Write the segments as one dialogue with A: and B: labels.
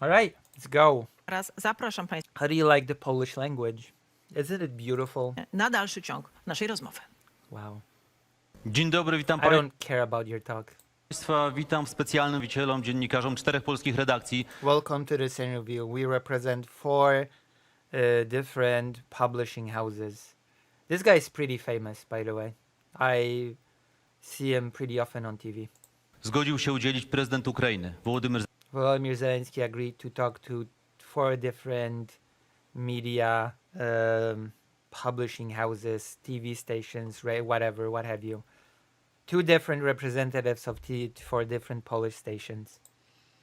A: All right, let's go.
B: Teraz zapraszam Państwa
A: How do you like the Polish language? Isn't it beautiful?
B: na dalszy ciąg naszej rozmowy.
A: Wow.
C: Dzień dobry, witam
A: I don't care about your talk.
C: Państwa. Witam specjalnym wielbicielom, dziennikarzom 4 polskich redakcji.
A: Welcome to this interview. We represent 4 different publishing houses. This guy is pretty famous, by the way. I see him pretty often on TV.
C: Zgodził się udzielić prezydent Ukrainy,
A: Volodymyr Zelensky agreed to talk to 4 different media publishing houses, TV stations, whatever, what have you. 2 different representatives of 4 different Polish stations.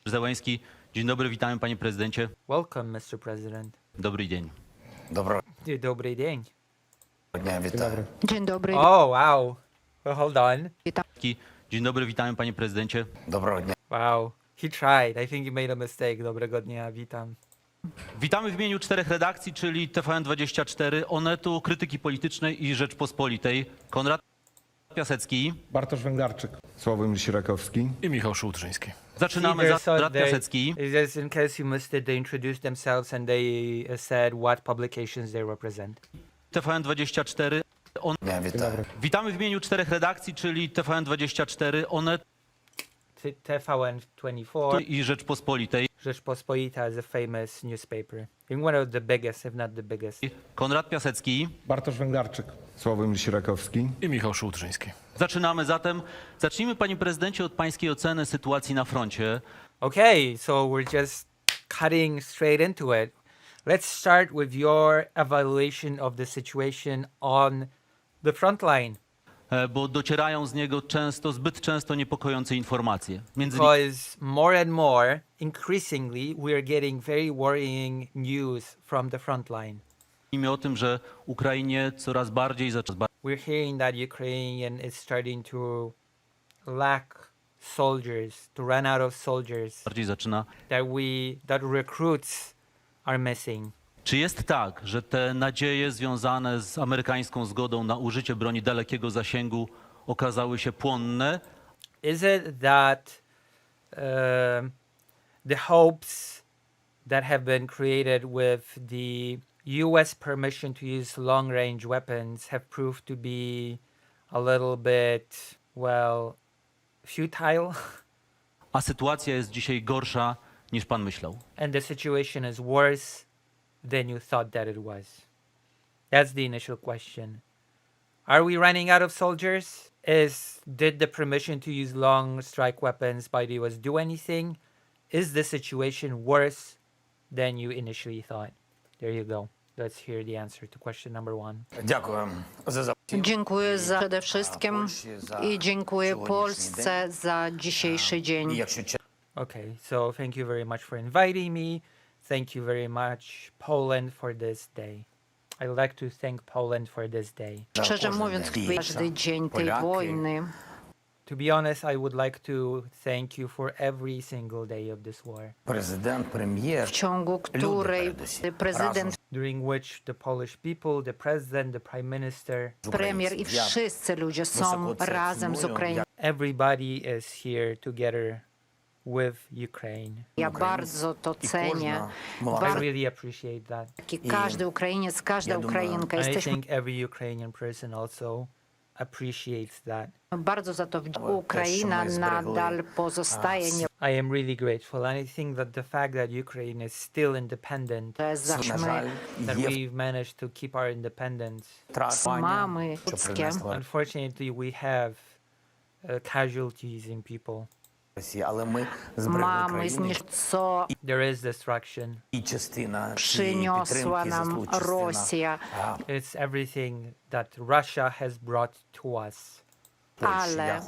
C: Zelensky. Dzień dobry, witamy panie prezydencie.
A: Welcome, Mr. President.
C: Dobry dzień.
A: Dobry dzień.
D: Dzień dobry,
A: Oh, wow. Well, hold on.
C: Dzień dobry, witamy panie prezydencie.
A: Wow. He tried. I think he made a mistake. Dobrego dnia, witam.
C: Witamy w imieniu 4 redakcji, czyli TVN24, Onetu, Krytyki Politycznej i Rzeczpospolitej. Konrad Piasecki.
E: Bartosz Węglarczyk, Sławomir Sierakowski
F: I Michał Szułczyński.
C: Zaczynamy za Konrad Piasecki.
A: Just in case you missed it, they introduced themselves and they said what publications they represent.
C: TVN24. Witamy w imieniu 4 redakcji, czyli TVN24, Onetu
A: TVN24
C: i Rzeczpospolitej.
A: Rzeczpospolita is a famous newspaper. I think one of the biggest, if not the biggest.
C: Konrad Piasecki.
E: Bartosz Węglarczyk, Sławomir Sierakowski.
F: I Michał Szułczyński.
C: Zaczynamy zatem. Zacznijmy, panie prezydencie, od pańskiej oceny sytuacji na froncie.
A: Okay, so we're just cutting straight into it. Let's start with your evaluation of the situation on the front line.
C: Bo docierają z niego zbyt często niepokojące informacje.
A: Because more and more, increasingly, we're getting very worrying news from the front line.
C: Innymi o tym, że Ukrainie coraz bardziej
A: We're hearing that Ukrainian is starting to lack soldiers, to run out of soldiers,
C: zaczyna.
A: that recruits are missing.
C: Czy jest tak, że te nadzieje związane z amerykańską zgodą na użycie broni dalekiego zasięgu okazały się płonne?
A: Is it that the hopes that have been created with the US permission to use long-range weapons have proved to be a little bit, well, futile?
C: A sytuacja jest dzisiaj gorsza niż pan myślał.
A: And the situation is worse than you thought that it was? That's the initial question. Are we running out of soldiers? Did the permission to use long strike weapons by the US do anything? Is the situation worse than you initially thought? There you go. Let's hear the answer to question number 1.
D: dziękuję za przede wszystkim i dziękuję Polsce za dzisiejszy dzień.
A: Okay, so thank you very much for inviting me. Thank you very much, Poland, for this day. I would like to thank Poland for this day.
D: Szczerze mówiąc, każdy dzień tej wojny.
A: To be honest, I would like to thank you for every single day of this war,
D: W ciągu której prezydent,
A: during which the Polish people, the president, the prime minister,
D: premier i wszyscy ludzie są razem z Ukrainą.
A: everybody is here together with Ukraine.
D: Ja bardzo to cenię.
A: I really appreciate that.
D: Każdy Ukrainiec, każda Ukrainka,
A: And I
D: jesteśmy
A: think every Ukrainian person also appreciates that.
D: bardzo za to wdzięczni. Ukraina nadal pozostaje
A: I am really grateful, and I think that the fact that Ukraine is still independent,
D: niezależna.
A: that we've managed to keep our independence.
D: Mamy ludzkie.
A: Unfortunately, we have casualties in people.
D: Mamy co
A: There is destruction.
D: przyniosła nam Rosja,
A: It's everything that Russia has brought to us.
D: ale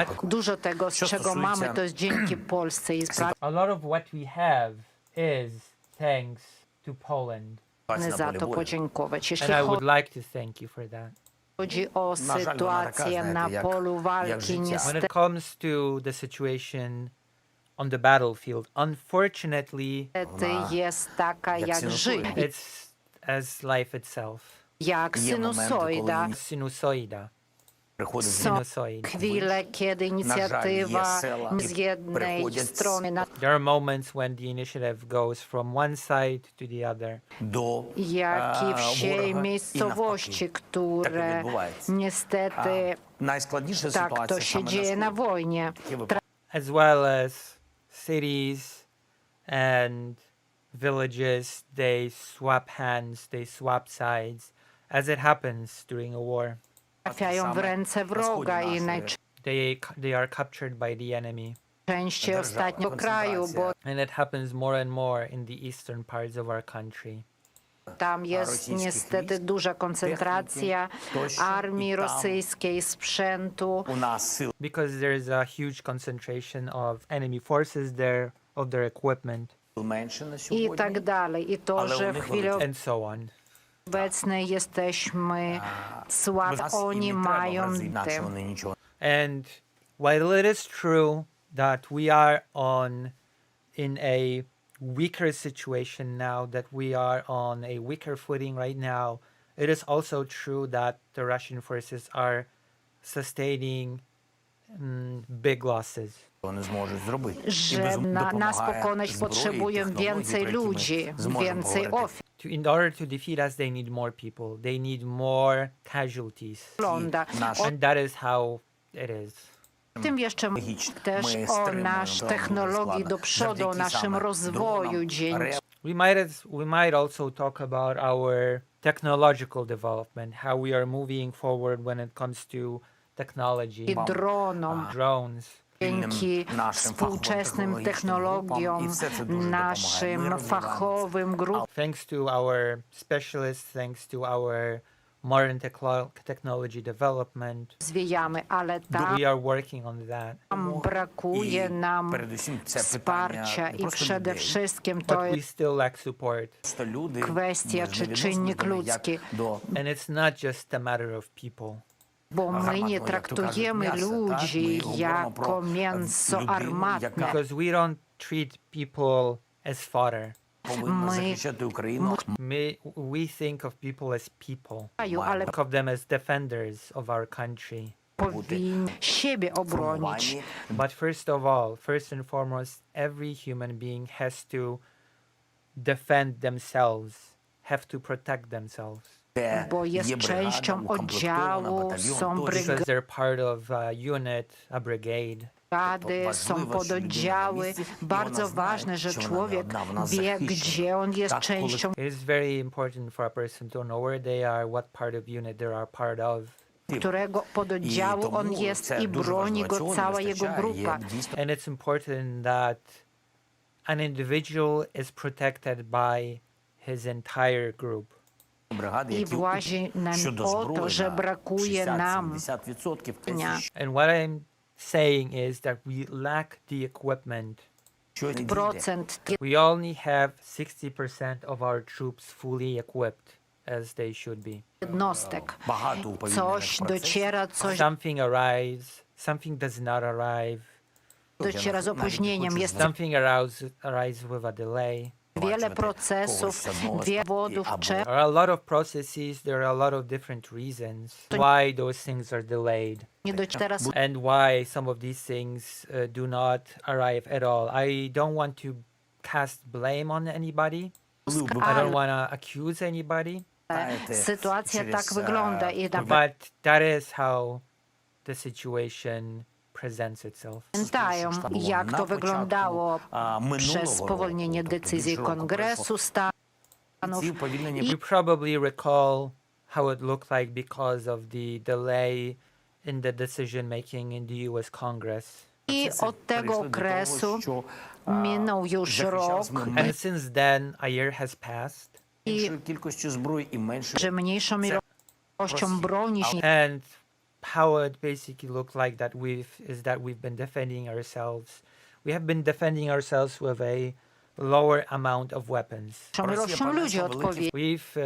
A: But
D: dużo tego, z czego mamy, to jest dzięki Polsce i
A: a lot of what we have is thanks to Poland.
D: pragnę za to podziękować. Jeśli
A: And I would like to thank you for that.
D: chodzi o sytuację na polu walki,
A: When
D: niestety
A: it comes to the situation on the battlefield, unfortunately,
D: jest taka jak życie,
A: it's as life itself.
D: jak sinusoida.
A: Sinusoida.
D: Są
A: sinusoid.
D: chwile, kiedy inicjatywa z jednej strony
A: There are moments when the initiative goes from one side to the other.
D: jak i wsie i miejscowości, które niestety tak to się dzieje na wojnie.
A: As well as cities and villages, they swap hands, they swap sides, as it happens during a war.
D: Trafiają w ręce wroga i
A: They are captured by the enemy.
D: najczęściej ostatnio kraju, bo
A: And it happens more and more in the eastern parts of our country.
D: tam jest niestety duża koncentracja armii rosyjskiej, sprzętu.
A: Because there's a huge concentration of enemy forces there, of their equipment,
D: I tak dalej. I to, że w chwili
A: and so on.
D: obecnej jesteśmy słabi, oni mają tym.
A: And while it is true that we are in a weaker situation now, that we are on a weaker footing right now, it is also true that the Russian forces are sustaining big losses.
D: Że nas pokonać potrzebują więcej ludzi, więcej ofiar.
A: In order to defeat us, they need more people. They need more casualties. And that is how it is.
D: Tym jeszcze też o naszej technologii do przodu, o naszym rozwoju dzięki
A: We might also talk about our technological development, how we are moving forward when it comes to technology,
D: dronom,
A: drones.
D: dzięki współczesnym technologiom, naszym fachowym grupom.
A: Thanks to our specialists, thanks to our modern technology development,
D: Zwijamy, ale tam
A: we are working on that.
D: brakuje nam wsparcia i przede wszystkim to
A: But we
D: jest
A: still lack support.
D: kwestia czy czynnik ludzki,
A: And it's not just a matter of people.
D: bo my nie traktujemy ludzi jako mięso armatne.
A: Because we don't treat people as fodder. We think of people as people.
D: Ale
A: Think of them as defenders of our country.
D: powinni siebie obronić.
A: But first of all, first and foremost, every human being has to defend themselves, have to protect themselves.
D: Bo jest częścią oddziału, są
A: Because they're part of a unit, a brigade.
D: brygady, są pododdziały. Bardzo ważne, że człowiek wie, gdzie on jest częścią,
A: It is very important for a person to know where they are, what part of unit they are part of.
D: którego pododdziału on jest i broni go cała jego grupa.
A: And it's important that an individual is protected by his entire group.
D: I właśnie nam o to, że brakuje nam.
A: And what I'm saying is that we lack the equipment.
D: Procent
A: We only have 60% of our troops fully equipped as they should be.
D: jednostek. Coś dociera, coś
A: Something arrives, something does not arrive,
D: dociera z opóźnieniem. Jest
A: something arrives with a delay.
D: wiele procesów, wiele powodów,
A: There are a lot of processes, there are a lot of different reasons why those things are delayed
D: nie teraz
A: and why some of these things do not arrive at all. I don't want to cast blame on anybody. I don't want to accuse anybody,
D: sytuacja tak wygląda i
A: but that is how the situation presents itself.
D: pamiętają, jak to wyglądało przez spowolnienie decyzji Kongresu Stanów.
A: You probably recall how it looked like because of the delay in the decision making in the US Congress.
D: I od tego okresu minął już rok
A: And since then, a year has passed.
D: i że mniejszą ilością broni się
A: And how it basically looked like that we've been defending ourselves. We have been defending ourselves with a lower amount of weapons.
D: ilością ludzi odpowiedzi.
A: We've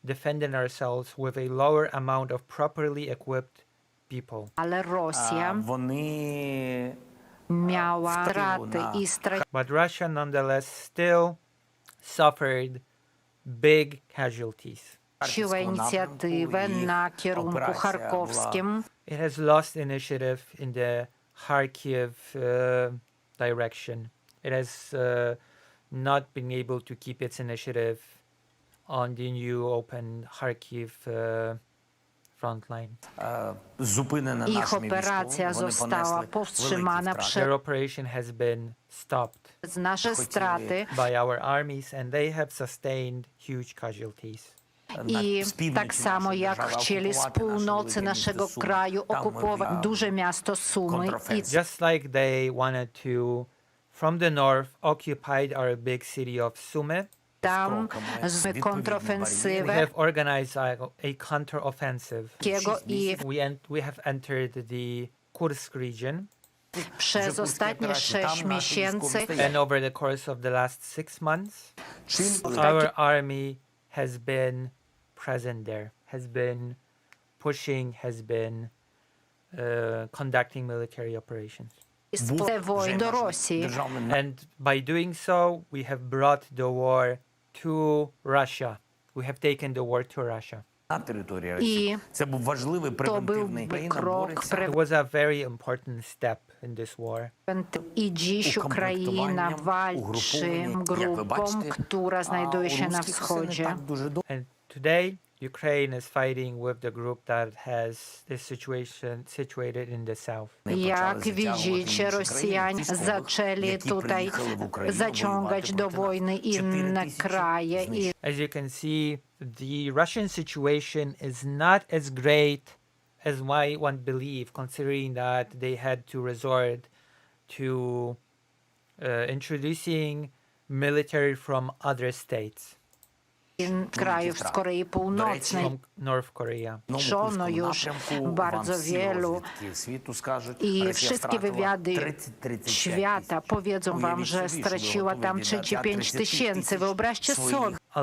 A: defended ourselves with a lower amount of properly equipped people.
D: Ale Rosja miała straty i
A: But Russia nonetheless still suffered big casualties.
D: Siła inicjatywę na kierunku charkowskim.
A: It has lost initiative in the Kharkiv direction. It has not been able to keep its initiative on the new open Kharkiv front line.
D: Ich operacja została powstrzymana
A: Their operation has been stopped
D: przez nasze straty
A: by our armies, and they have sustained huge casualties.
D: i tak samo jak chcieli z północy naszego kraju okupować duże miasto Sumy i
A: Just like they wanted to, from the north, occupied our big city of Sumy,
D: tam z
A: we
D: kontrofensywę
A: have organized a counteroffensive.
D: i
A: We have entered the Kursk region,
D: przez ostatnie 6 miesięcy
A: and over the course of the last 6 months, our army has been present there, has been pushing, has been conducting military operations.
D: wojny do Rosji.
A: And by doing so, we have brought the war to Russia. We have taken the war to Russia.
D: І
G: Це був важливий
D: to
G: превентивний
D: był
G: гейн.
D: krok
A: It was a very important step in this war.
D: i dziś Ukraina walczy grupą, która znajduje się na wschodzie.
A: And today, Ukraine is fighting with the group that has this situation situated in the south.
D: Jak widzicie, Rosjanie zaczęli tutaj zaciągać do wojny inne kraje i
A: As you can see, the Russian situation is not as great as why one believe, considering that they had to resort to introducing military from other states,
D: krajów z Korei Północnej.
A: from North Korea.
D: Żono już bardzo wielu i wszystkie wywiady świata powiedzą wam, że straciła tam 35 tysięcy. Wyobraźcie sobie.
A: A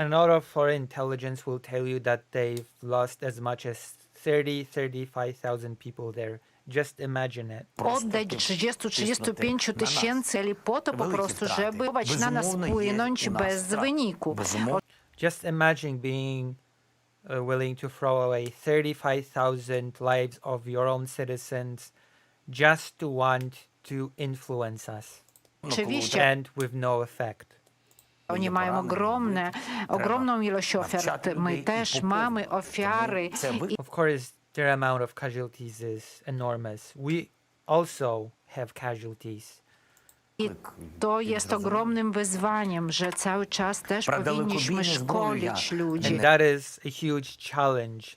A: lot of foreign intelligence will tell you that they've lost as much as 35,000 people there. Just imagine it.
D: Oddać 30-35 tysięcy po to po prostu, żeby na nas płynąć bez wyniku.
A: Just imagine being willing to throw away 35,000 lives of your own citizens just to want to influence us,
D: Oczywiście
A: and with no effect.
D: oni mają ogromną ilość ofiar. My też mamy ofiary.
A: Of course, their amount of casualties is enormous. We also have casualties.
D: I to jest ogromnym wyzwaniem, że cały czas też powinniśmy szkolić ludzi.
A: And that is a huge challenge,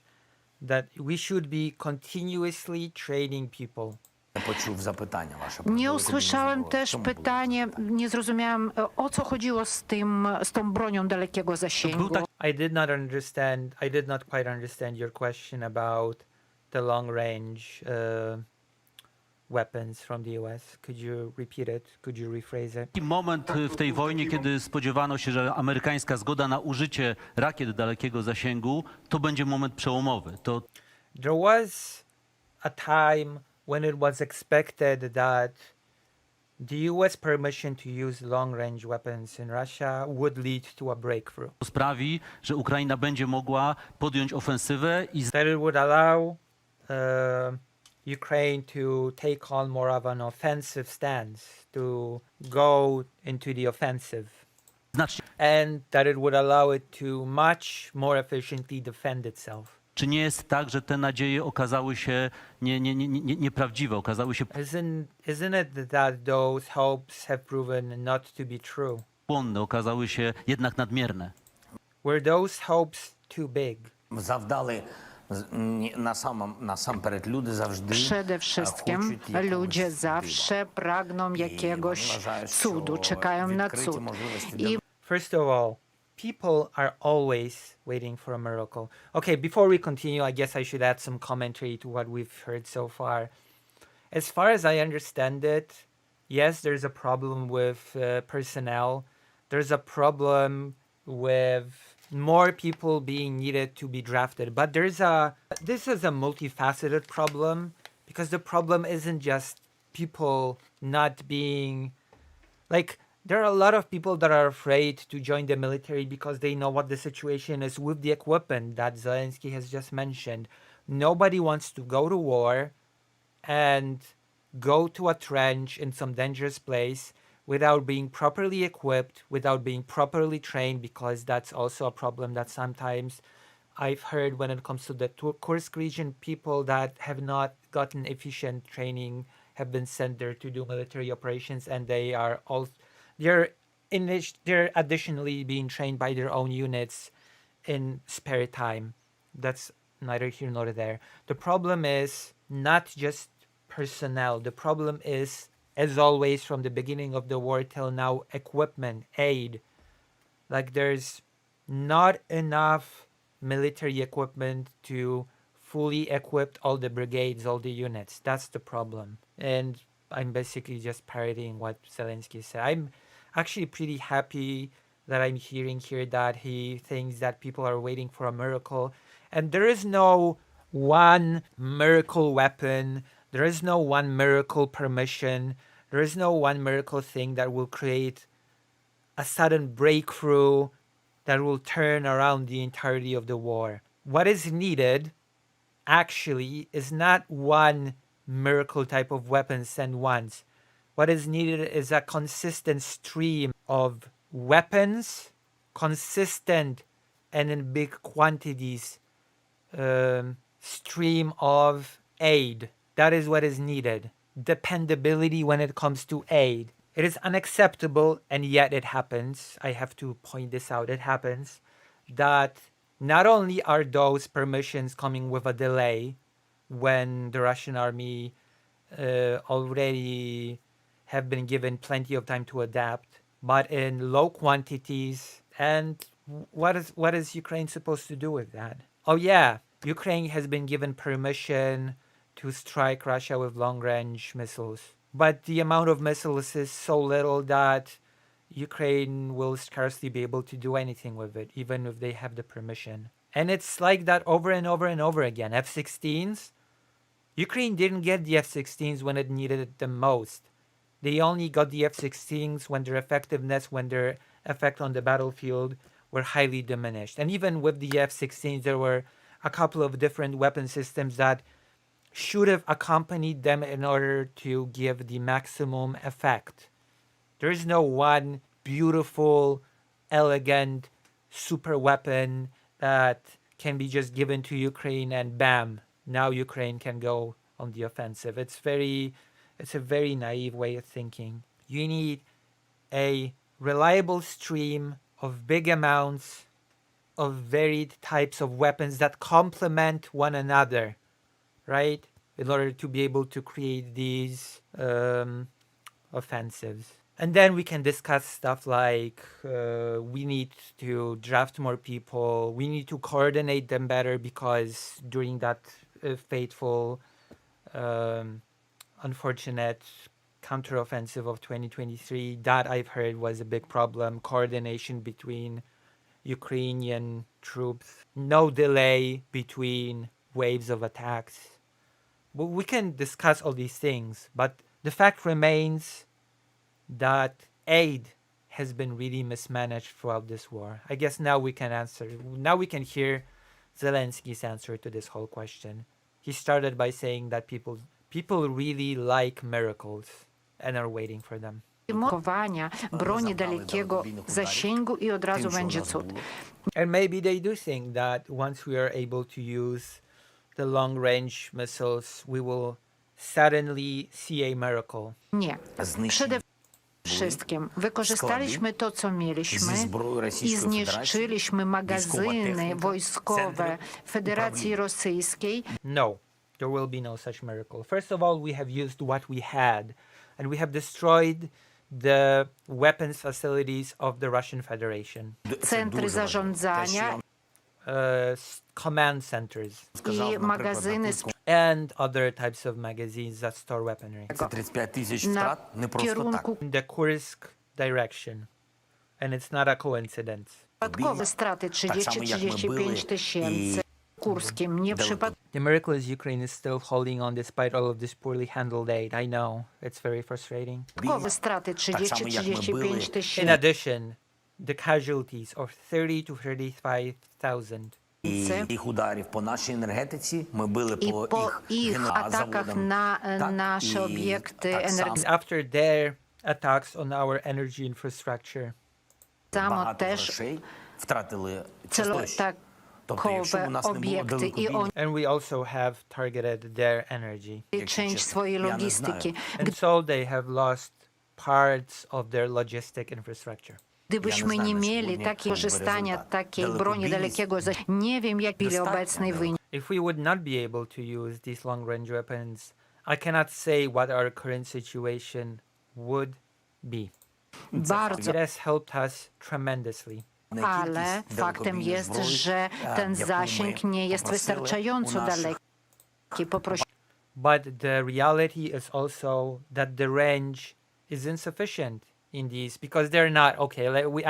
A: that we should be continuously training people.
G: Почув запитання ваше.
D: Nie usłyszałem też pytania, nie zrozumiałem, o co chodziło z tą bronią dalekiego zasięgu.
A: I did not quite understand your question about the long range weapons from the US. Could you repeat it? Could you rephrase it?
C: Taki moment w tej wojnie, kiedy spodziewano się, że amerykańska zgoda na użycie rakiet dalekiego zasięgu, to będzie moment przełomowy.
A: There was a time when it was expected that the US permission to use long-range weapons in Russia would lead to a breakthrough.
C: sprawi, że Ukraina będzie mogła podjąć ofensywę i
A: That it would allow Ukraine to take on more of an offensive stance, to go into the offensive,
C: znacznie.
A: and that it would allow it to much more efficiently defend itself.
C: Czy nie jest tak, że te nadzieje okazały się nieprawdziwe, okazały się
A: Isn't it that those hopes have proven not to be true?
C: płonne, okazały się jednak nadmierne?
A: Were those hopes too big?
G: Завдали насамперед люди завжди
D: Przede wszystkim ludzie zawsze pragną jakiegoś cudu, czekają na cud. I
A: First of all, people are always waiting for a miracle. Okay, before we continue, I guess I should add some commentary to what we've heard so far. As far as I understand it, yes, there's a problem with personnel. There's a problem with more people being needed to be drafted. But this is a multifaceted problem, because the problem isn't just people not being, like, there are a lot of people that are afraid to join the military because they know what the situation is with the equipment that Zelensky has just mentioned. Nobody wants to go to war and go to a trench in some dangerous place without being properly equipped, without being properly trained, because that's also a problem that sometimes I've heard when it comes to the Kursk region, people that have not gotten efficient training have been sent there to do military operations, and they are all they're they're additionally being trained by their own units in spare time. That's neither here nor there. The problem is not just personnel. The problem is, as always, from the beginning of the war till now, equipment, aid. Like there's not enough military equipment to fully equip all the brigades, all the units. That's the problem. And I'm basically just parodying what Zelensky said. I'm actually pretty happy that I'm hearing here that he thinks that people are waiting for a miracle. And there is no one miracle weapon. There is no one miracle permission. There is no one miracle thing that will create a sudden breakthrough that will turn around the entirety of the war. What is needed actually is not one miracle type of weapon sent once. What is needed is a consistent stream of weapons, consistent and in big quantities, stream of aid. That is what is needed. Dependability when it comes to aid. It is unacceptable, and yet it happens. I have to point this out. It happens that not only are those permissions coming with a delay when the Russian army already have been given plenty of time to adapt, but in low quantities. And what is Ukraine supposed to do with that? Oh yeah, Ukraine has been given permission to strike Russia with long-range missiles. But the amount of missiles is so little that Ukraine will scarcely be able to do anything with it, even if they have the permission. And it's like that over and over and over again. F-16s, Ukraine didn't get the F-16s when it needed it the most. They only got the F-16s when their effectiveness, when their effect on the battlefield were highly diminished. And even with the F-16s, there were a couple of different weapon systems that should have accompanied them in order to give the maximum effect. There is no one beautiful, elegant super weapon that can be just given to Ukraine and bam, now Ukraine can go on the offensive. It's a very naive way of thinking. You need a reliable stream of big amounts of varied types of weapons that complement one another, right? In order to be able to create these offensives. And then we can discuss stuff like we need to draft more people. We need to coordinate them better because during that fateful, unfortunate counteroffensive of 2023, that I've heard was a big problem. Coordination between Ukrainian troops. No delay between waves of attacks. Well, we can discuss all these things, but the fact remains that aid has been really mismanaged throughout this war. I guess now we can answer. Now we can hear Zelensky's answer to this whole question. He started by saying that people really like miracles and are waiting for them.
D: Broni dalekiego zasięgu i od razu będzie cud.
A: And maybe they do think that once we are able to use the long-range missiles, we will suddenly see a miracle.
D: Nie. Przede wszystkim wykorzystaliśmy to, co mieliśmy i zniszczyliśmy magazyny wojskowe Federacji Rosyjskiej.
A: No, there will be no such miracle. First of all, we have used what we had, and we have destroyed the weapons facilities of the Russian Federation.
D: Centry zarządzania
A: Command centers
D: i magazyny
A: and other types of magazines that store weaponry
D: na kierunku
A: in the Kursk direction. And it's not a coincidence.
D: dodatkowe straty 30-35 tysięcy. Kurskim.
A: The miracle is Ukraine is still holding on despite all of this poorly handled aid. I know. It's very frustrating.
D: Nieprzypadkowe straty
G: samo jak my
D: 30-35
G: byli.
A: In
D: tysięcy.
A: addition, the casualties of 30 to 35,000.
G: І їх ударів по нашій енергетиці, ми били
D: І
G: по
D: по
G: їх
D: їх атаках
G: заводам.
D: на
G: Так,
D: наші
G: і
D: об'єкти
G: так само
D: енергетичного
A: After their attacks on our energy infrastructure,
G: багато
D: теж
G: грошей втратили через те, Тобто, якщо б у нас не було
D: об'єкти, і
G: далекобійних,
A: and we also have targeted their energy.
D: change своєї
G: я не
D: логістики.
A: And so they have lost parts of their logistic infrastructure.
D: Gdybyśmy
G: Ja nie
D: nie
G: znam
D: mieli
G: szczególnie
D: takiego korzystania
G: rezultat.
D: takiej broni
G: Dalekobijny
D: dalekiego nie wiem, jak byli
G: Dostatnio
D: obecny
G: było.
D: wynik.
A: If we would not be able to use these long-range weapons, I cannot say what our current situation would be.
D: Bardzo,
A: It has helped us tremendously.
D: ale faktem jest, że ten zasięg nie jest wystarczająco daleki.
A: But the reality is also that the range is insufficient in these because they're not okay.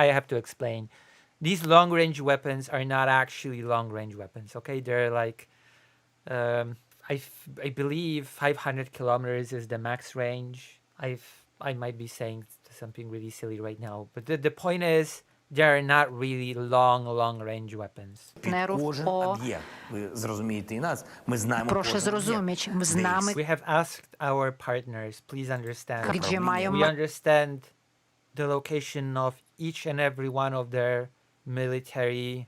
A: I have to explain. These long-range weapons are not actually long-range weapons. Okay, they're like I believe 500 kilometers is the max range. I might be saying something really silly right now, but the point is they're not really long-range weapons.
G: під кожен об'єкт, ви зрозумієте і нас, ми знаємо
D: Proszę
G: кожен
D: zrozumieć,
G: об'єкт.
D: znamy,
A: We have asked our partners, please understand.
D: gdzie mają
A: We understand the location of each and every one of their military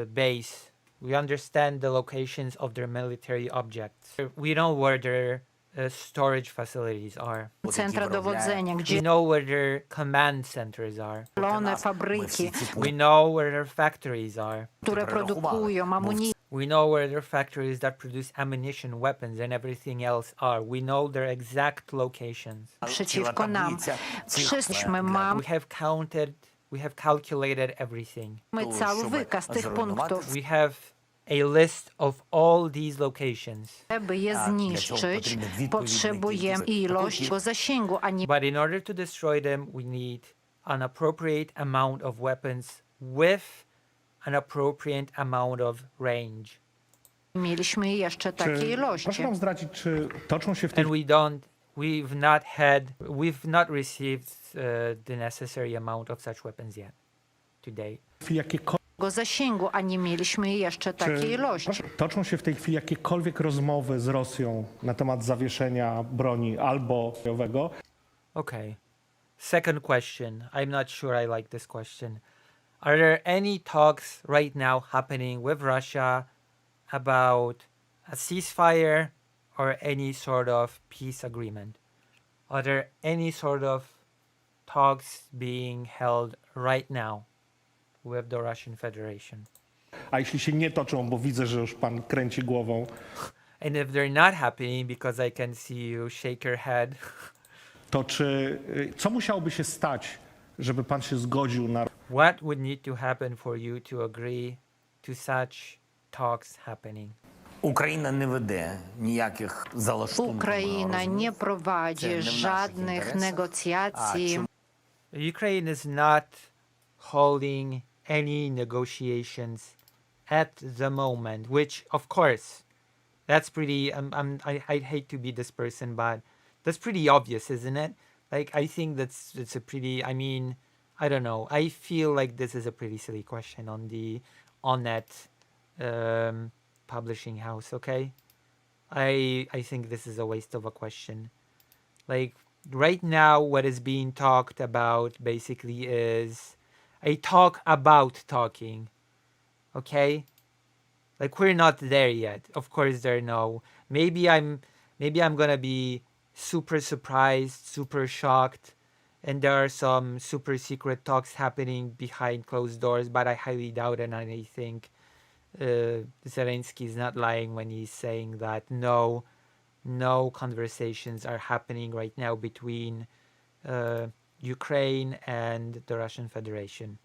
A: base. We understand the locations of their military objects. We know where their storage facilities are.
D: centra dowodzenia,
A: We
D: gdzie
A: know where their command centers are.
D: zielone fabryki,
A: We know where their factories are.
D: które produkują amunicję.
A: We know where their factories that produce ammunition, weapons, and everything else are. We know their exact locations.
D: Przeciwko nam. Wszyscy mamy
A: We have calculated everything.
D: cały wykaz tych punktów.
A: We have a list of all these locations.
D: Żeby je zniszczyć, potrzebujemy ilość zasięgu, a nie
A: But in order to destroy them, we need an appropriate amount of weapons with an appropriate amount of range.
D: mieliśmy jeszcze takiej ilości.
E: Proszę nam zdradzić, czy toczą się w tej
A: And we've not received the necessary amount of such weapons yet today.
E: chwili jakiekolwiek
D: Zasięgu, a nie mieliśmy jeszcze takiej ilości.
E: toczą się w tej chwili jakiekolwiek rozmowy z Rosją na temat zawieszenia broni albo bojowego?
A: Okay. Second question. I'm not sure I like this question. Are there any talks right now happening with Russia about a ceasefire or any sort of peace agreement? Are there any sort of talks being held right now with the Russian Federation?
E: A jeśli się nie toczą, bo widzę, że już pan kręci głową,
A: And if they're not happening, because I can see you shake your head,
E: to co musiałoby się stać, żeby pan się zgodził na
A: what would need to happen for you to agree to such talks happening?
G: Україна не веде ніяких залаштунків.
D: Ukraina nie prowadzi żadnych negocjacji.
A: Ukraine is not holding any negotiations at the moment, which, of course, that's pretty. I'd hate to be this person, but that's pretty obvious, isn't it? Like, I think it's a pretty. I mean, I don't know. I feel like this is a pretty silly question on the Onnet publishing house. Okay, I think this is a waste of a question. Like, right now, what is being talked about basically is a talk about talking. Okay, like, we're not there yet. Of course, there no. Maybe I'm gonna be super surprised, super shocked, and there are some super secret talks happening behind closed doors. But I highly doubt it, and I think Zelensky is not lying when he's saying that no conversations are happening right now between Ukraine and the Russian Federation.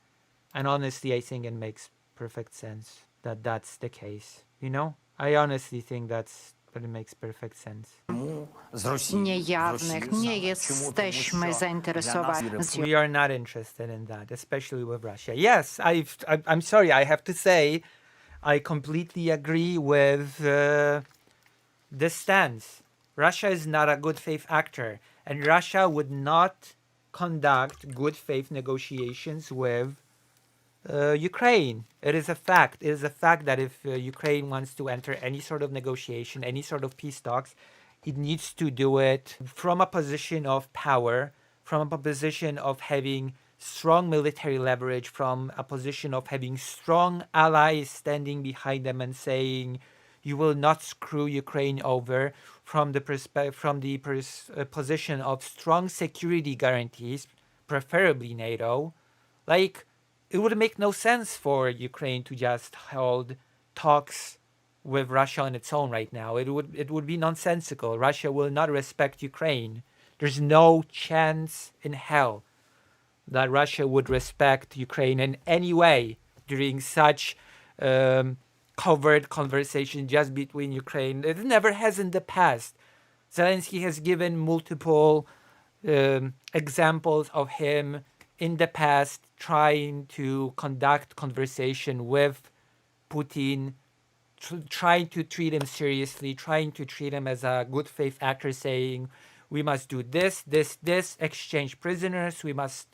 A: And honestly, I think it makes perfect sense that that's the case. You know? I honestly think that it makes perfect sense.
D: Niejawnych nie jesteśmy zainteresowani.
A: We are not interested in that, especially with Russia. Yes, I'm sorry, I have to say, I completely agree with this stance. Russia is not a good faith actor, and Russia would not conduct good faith negotiations with Ukraine. It is a fact. It is a fact that if Ukraine wants to enter any sort of negotiation, any sort of peace talks, it needs to do it from a position of power, from a position of having strong military leverage, from a position of having strong allies standing behind them and saying, "You will not screw Ukraine over," from the position of strong security guarantees, preferably NATO. Like, it would make no sense for Ukraine to just hold talks with Russia on its own right now. It would be nonsensical. Russia will not respect Ukraine. There's no chance in hell that Russia would respect Ukraine in any way during such covert conversation just between Ukraine. It never has in the past. Zelensky has given multiple examples of him in the past trying to conduct conversation with Putin, trying to treat him seriously, trying to treat him as a good faith actor, saying, we must do this, exchange prisoners, we must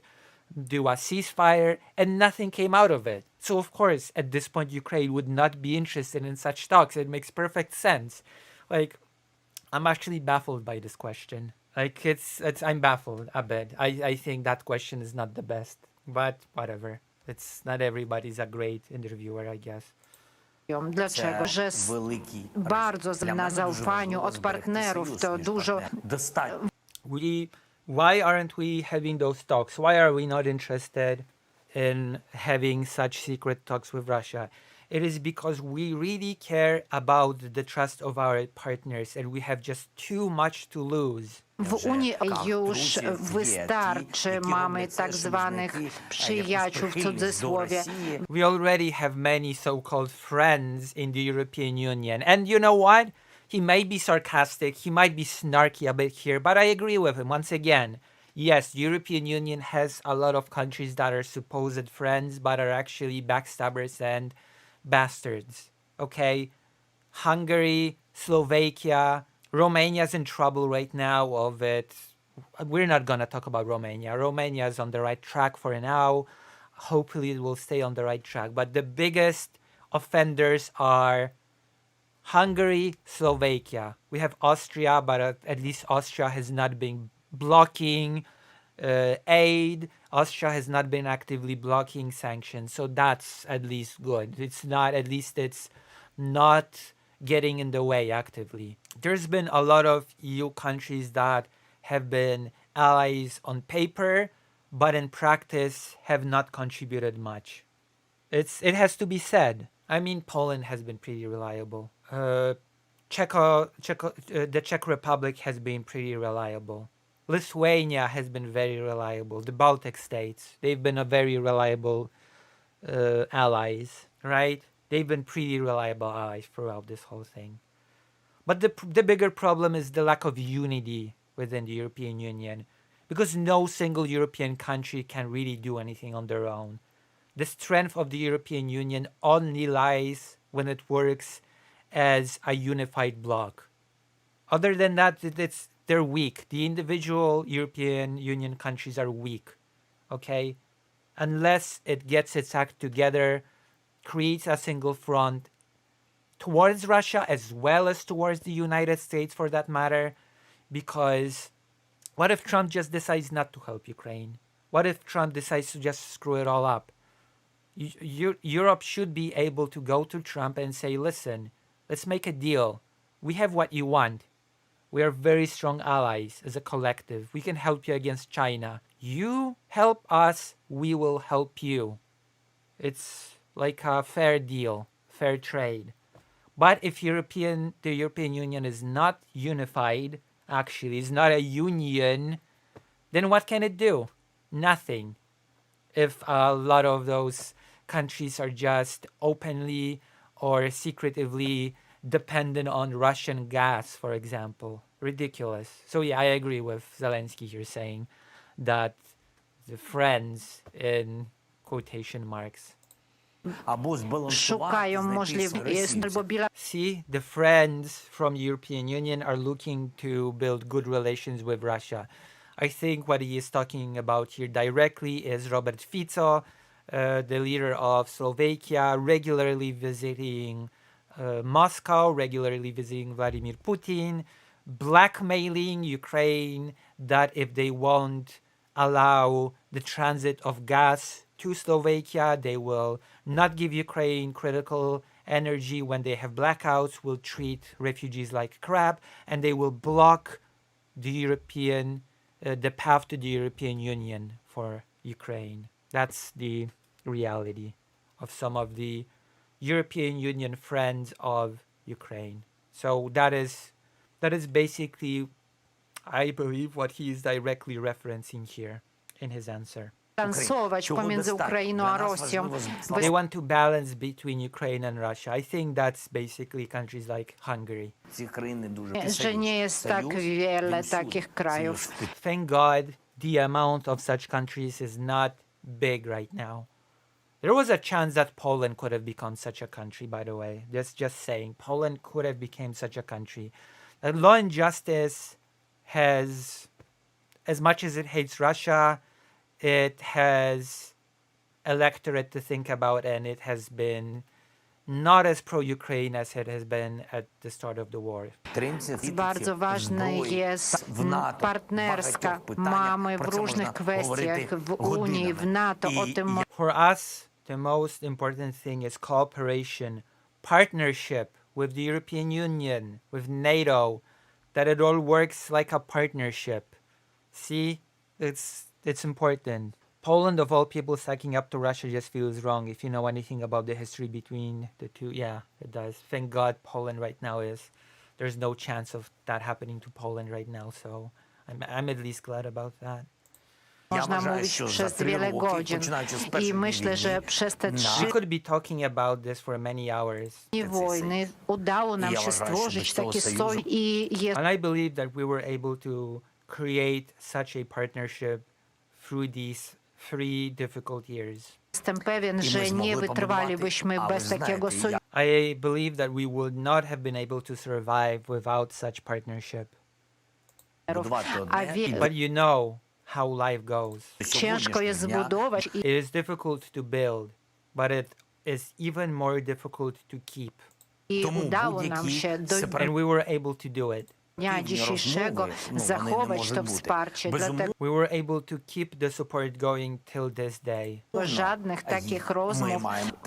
A: do a ceasefire, and nothing came out of it. So of course, at this point, Ukraine would not be interested in such talks. It makes perfect sense. Like, I'm actually baffled by this question. Like, I'm baffled a bit. I think that question is not the best, but whatever. It's not everybody's a great interviewer, I guess.
D: Dlaczego? Że bardzo na zaufaniu od partnerów to dużo.
A: Why aren't we having those talks? Why are we not interested in having such secret talks with Russia? It is because we really care about the trust of our partners and we have just too much to lose.
D: W Unii już wystarczy, mamy tak zwanych przyjaciół w cudzysłowie.
A: We already have many so-called friends in the European Union. And you know what? He may be sarcastic, he might be snarky a bit here, but I agree with him once again. Yes, the European Union has a lot of countries that are supposed friends, but are actually backstabbers and bastards. Okay? Hungary, Slovakia, Romania's in trouble right now of it. We're not gonna talk about Romania. Romania is on the right track for now. Hopefully it will stay on the right track. But the biggest offenders are Hungary, Slovakia. We have Austria, but at least Austria has not been blocking aid. Austria has not been actively blocking sanctions. So that's at least good. It's not getting in the way actively. There's been a lot of EU countries that have been allies on paper, but in practice have not contributed much. It has to be said. I mean, Poland has been pretty reliable. The Czech Republic has been pretty reliable. Lithuania has been very reliable. The Baltic states, they've been a very reliable allies, right? They've been pretty reliable allies throughout this whole thing. But the bigger problem is the lack of unity within the European Union, because no single European country can really do anything on their own. The strength of the European Union only lies when it works as a unified bloc. Other than that, they're weak. The individual European Union countries are weak, okay? Unless it gets its act together, creates a single front towards Russia as well as towards the United States for that matter, because what if Trump just decides not to help Ukraine? What if Trump decides to just screw it all up? Europe should be able to go to Trump and say, listen, let's make a deal. We have what you want. We are very strong allies as a collective. We can help you against China. You help us, we will help you. It's like a fair deal, fair trade. But if the European Union is not unified, actually, is not a union, then what can it do? Nothing. If a lot of those countries are just openly or secretively dependent on Russian gas, for example. Ridiculous. So yeah, I agree with Zelensky here saying that the friends, in quotation marks,
G: або збалансувати,
D: Шукаю
G: знайти
D: можливість або
G: ресурси.
A: See, the friends from the European Union are looking to build good relations with Russia. I think what he is talking about here directly is Robert Fico, the leader of Slovakia, regularly visiting Moscow, regularly visiting Vladimir Putin, blackmailing Ukraine that if they won't allow the transit of gas to Slovakia, they will not give Ukraine critical energy when they have blackouts, will treat refugees like crap, and they will block the path to the European Union for Ukraine. That's the reality of some of the European Union friends of Ukraine. So that is basically, I believe, what he is directly referencing here in his answer.
D: балансовувач поміж Україною і Росією.
A: They want to balance between Ukraine and Russia. I think that's basically countries like Hungary.
G: Ці країни дуже
D: Że nie jest tak wiele takich krajów.
A: Thank God the amount of such countries is not big right now. There was a chance that Poland could have become such a country, by the way. Just saying. Poland could have become such a country. Law and Justice has, as much as it hates Russia, it has electorate to think about, and it has been not as pro-Ukraine as it has been at the start of the war.
D: Bardzo ważna jest partnerska. Mamy w różnych kwestiach w Unii, w NATO o tym
A: For us, the most important thing is cooperation, partnership with the European Union, with NATO, that it all works like a partnership. See, it's important. Poland, of all people, sucking up to Russia just feels wrong. If you know anything about the history between the two, yeah, it does. Thank God Poland right now there's no chance of that happening to Poland right now, so I'm at least glad about that.
D: można mówić przez wiele godzin. I myślę, że przez te
A: We
D: 3
A: could be talking about this for many hours.
D: dni wojny udało nam się stworzyć taki sojusz i jest
A: And I believe that we were able to create such a partnership through these 3 difficult years.
D: Jestem pewien, że nie wytrwalibyśmy bez takiego sojuszu.
A: I believe that we would not have been able to survive without such partnership.
D: A
A: But you know how life goes.
D: ciężko jest zbudować
A: It is difficult to build, but it is even more difficult to keep.
D: і udało nam się do
A: And we were able to do it.
D: dnia dzisiejszego zachować to wsparcie. Dlatego
A: We were able to keep the support going till this day.
D: żadnych takich rozmów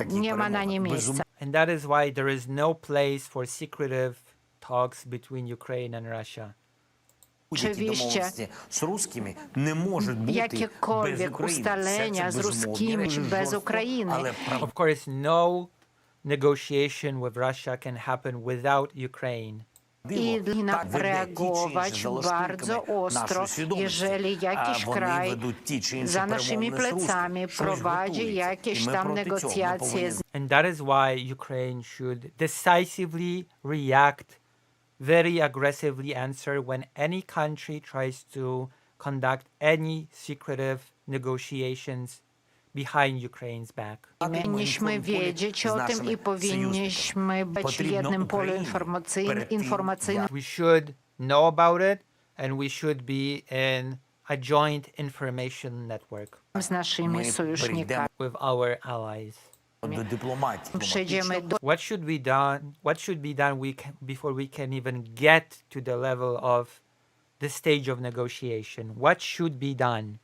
D: nie ma na nie miejsca.
A: And that is why there is no place for secretive talks between Ukraine and Russia.
D: Oczywiście
G: з русскими не можуть бути без
D: jakiekolwiek
G: України.
D: ustalenia z ruskimi bez Ukrainy.
A: Of course, no negotiation with Russia can happen without Ukraine.
D: I powinna reagować bardzo ostro, jeżeli jakiś kraj za naszymi plecami prowadzi jakieś tam negocjacje.
A: And that is why Ukraine should decisively react, very aggressively answer when any country tries to conduct any secretive negotiations behind Ukraine's back.
D: Powinniśmy wiedzieć o tym i powinniśmy być w jednym polu informacyjnym.
A: We should know about it, and we should be in a joint information network
D: Z naszymi sojusznikami.
A: with our allies.
G: до дипломатії.
D: Przejdziemy do
A: What should be done before we can even get to the level of the stage of negotiation? What should be done?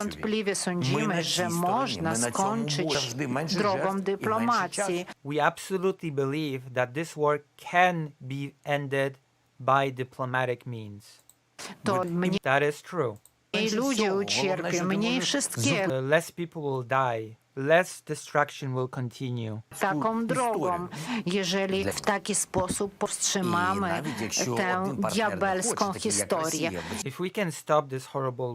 D: Wątpliwie sądzimy, że można skończyć drogą dyplomacji.
A: We absolutely believe that this war can be ended by diplomatic means.
D: To mniej
A: That is true.
D: ludzie ucierpią, mniej wszystkiego.
A: Less people will die. Less destruction will continue.
D: Taką drogą, jeżeli w taki sposób powstrzymamy tę diabelską historię.
A: If we can stop this horrible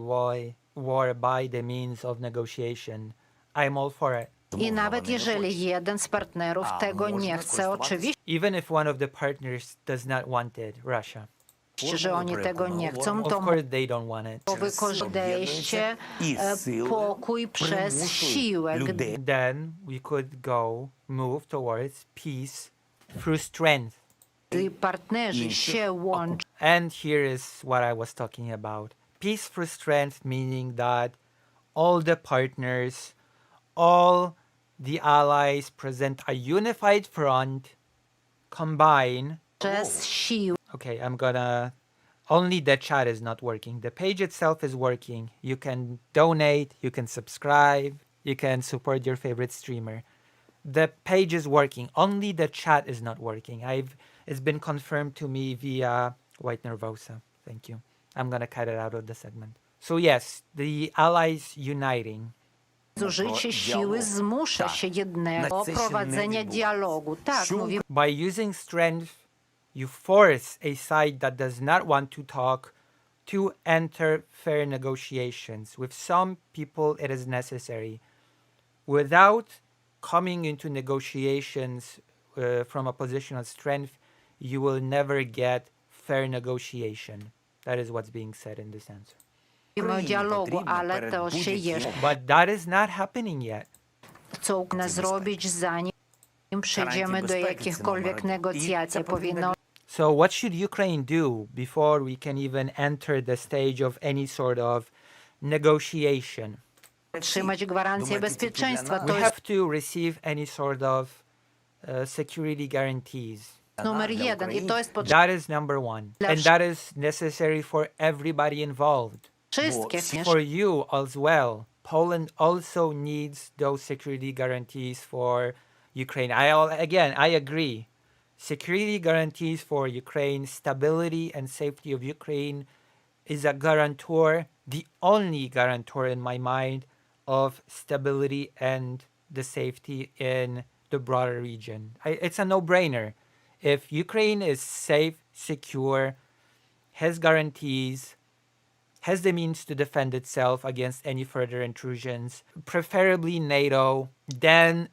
A: war by the means of negotiation, I'm all for it.
D: I nawet jeżeli jeden z partnerów tego nie chce, oczywiście
A: Even if one of the partners does not want it, Russia.
D: że oni tego nie chcą,
A: Of
D: to
A: course they don't want it.
D: wykorzystanie pokój przez siłę.
A: Then we could move towards peace through strength.
D: Gdy partnerzy się łączą,
A: And here is what I was talking about. Peace through strength, meaning that all the partners, all the allies present a unified front, combine.
D: przez siłę.
A: Okay, only the chat is not working. The page itself is working. You can donate, you can subscribe, you can support your favorite streamer. The page is working. Only the chat is not working. It's been confirmed to me via White Nervosa. Thank you. I'm gonna cut it out of the segment. So yes, the allies uniting.
D: Zużycie siły zmusza się jednego do prowadzenia dialogu. Tak, mówi
A: By using strength, you force a side that does not want to talk to enter fair negotiations. With some people, it is necessary. Without coming into negotiations from a position of strength, you will never get fair negotiation. That is what's being said in this answer.
D: o dialogu, ale to się jeszcze
A: But that is not happening yet.
D: co zrobić, zanim przejdziemy do jakichkolwiek negocjacji. Powinno
A: So what should Ukraine do before we can even enter the stage of any sort of negotiation?
D: otrzymać gwarancję bezpieczeństwa.
A: We
D: To jest
A: have to receive any sort of security guarantees.
D: numer jeden i to jest potrzebne
A: That is number one. And that is necessary for everybody involved.
D: wszystkich.
A: For you as well. Poland also needs those security guarantees for Ukraine. I agree. Security guarantees for Ukraine, stability and safety of Ukraine is a guarantor, the only guarantor in my mind of stability and the safety in the broader region. It's a no-brainer. If Ukraine is safe, secure, has guarantees, has the means to defend itself against any further intrusions, preferably NATO, then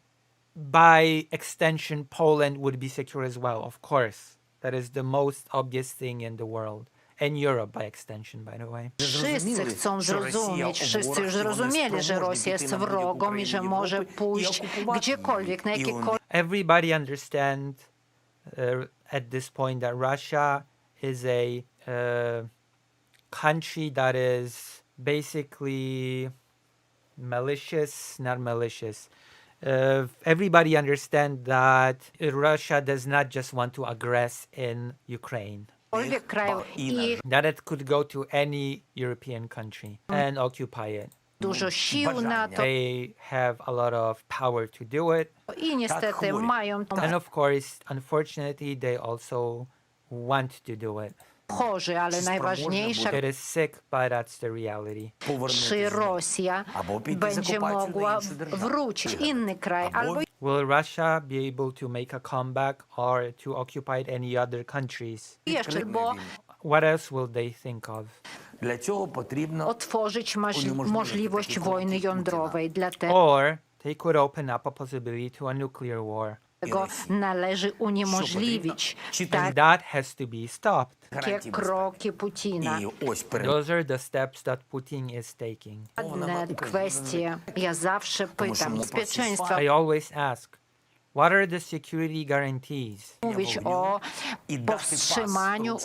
A: by extension, Poland would be secure as well, of course. That is the most obvious thing in the world. And Europe by extension, by the way.
D: Wszyscy chcą zrozumieć, wszyscy już zrozumieli, że Rosja jest wrogą i że może pójść gdziekolwiek, na jakiekolwiek
A: Everybody understands at this point that Russia is a country that is basically malicious, not malicious. Everybody understands that Russia does not just want to aggress in Ukraine.
D: kraju i
A: That it could go to any European country and occupy it.
D: dużo sił na to
A: They have a lot of power to do it.
D: i niestety mają
A: And of course, unfortunately, they also want to do it.
D: chorzy, ale najważniejsze,
A: It is sick, but that's the reality.
D: czy Rosja będzie mogła wrócić w inny kraj, albo
A: Will Russia be able to make a comeback or to occupy any other countries?
D: jeszcze, bo
A: What else will they think of?
G: Для цього потрібно
D: otworzyć możliwość wojny jądrowej. Dlatego
A: Or they could open up a possibility to a nuclear war.
D: należy uniemożliwić
A: And that has to be stopped.
D: takie kroki Putina.
G: і ось перед
A: Those are the steps that Putin is taking.
D: Ważne kwestie. Ja zawsze pytam bezpieczeństwa.
A: I always ask, what are the security guarantees?
D: Mówić o powstrzymaniu,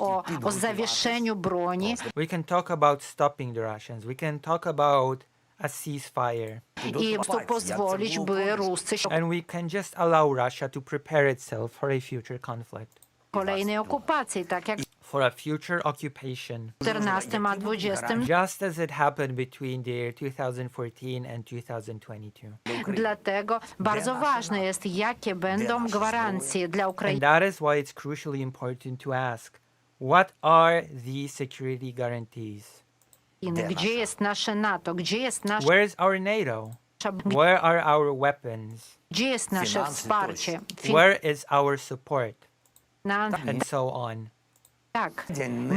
D: o zawieszeniu broni.
A: We can talk about stopping the Russians. We can talk about a ceasefire.
D: I po prostu pozwolić, by Ruscy się
A: And we can just allow Russia to prepare itself for a future conflict,
D: kolejnej okupacji, tak jak
A: for a future occupation,
D: w 14 a 20.
A: just as it happened between the year 2014 and 2022.
D: Dlatego bardzo ważne jest, jakie będą gwarancje dla
A: And
D: Ukrainy.
A: that is why it's crucially important to ask, what are the security guarantees?
D: Gdzie jest nasze NATO? Gdzie jest nasza,
A: Where is our NATO? Where are our weapons?
D: gdzie jest nasze wsparcie?
A: Where is our support?
D: Finanse.
A: And so on.
D: Tak,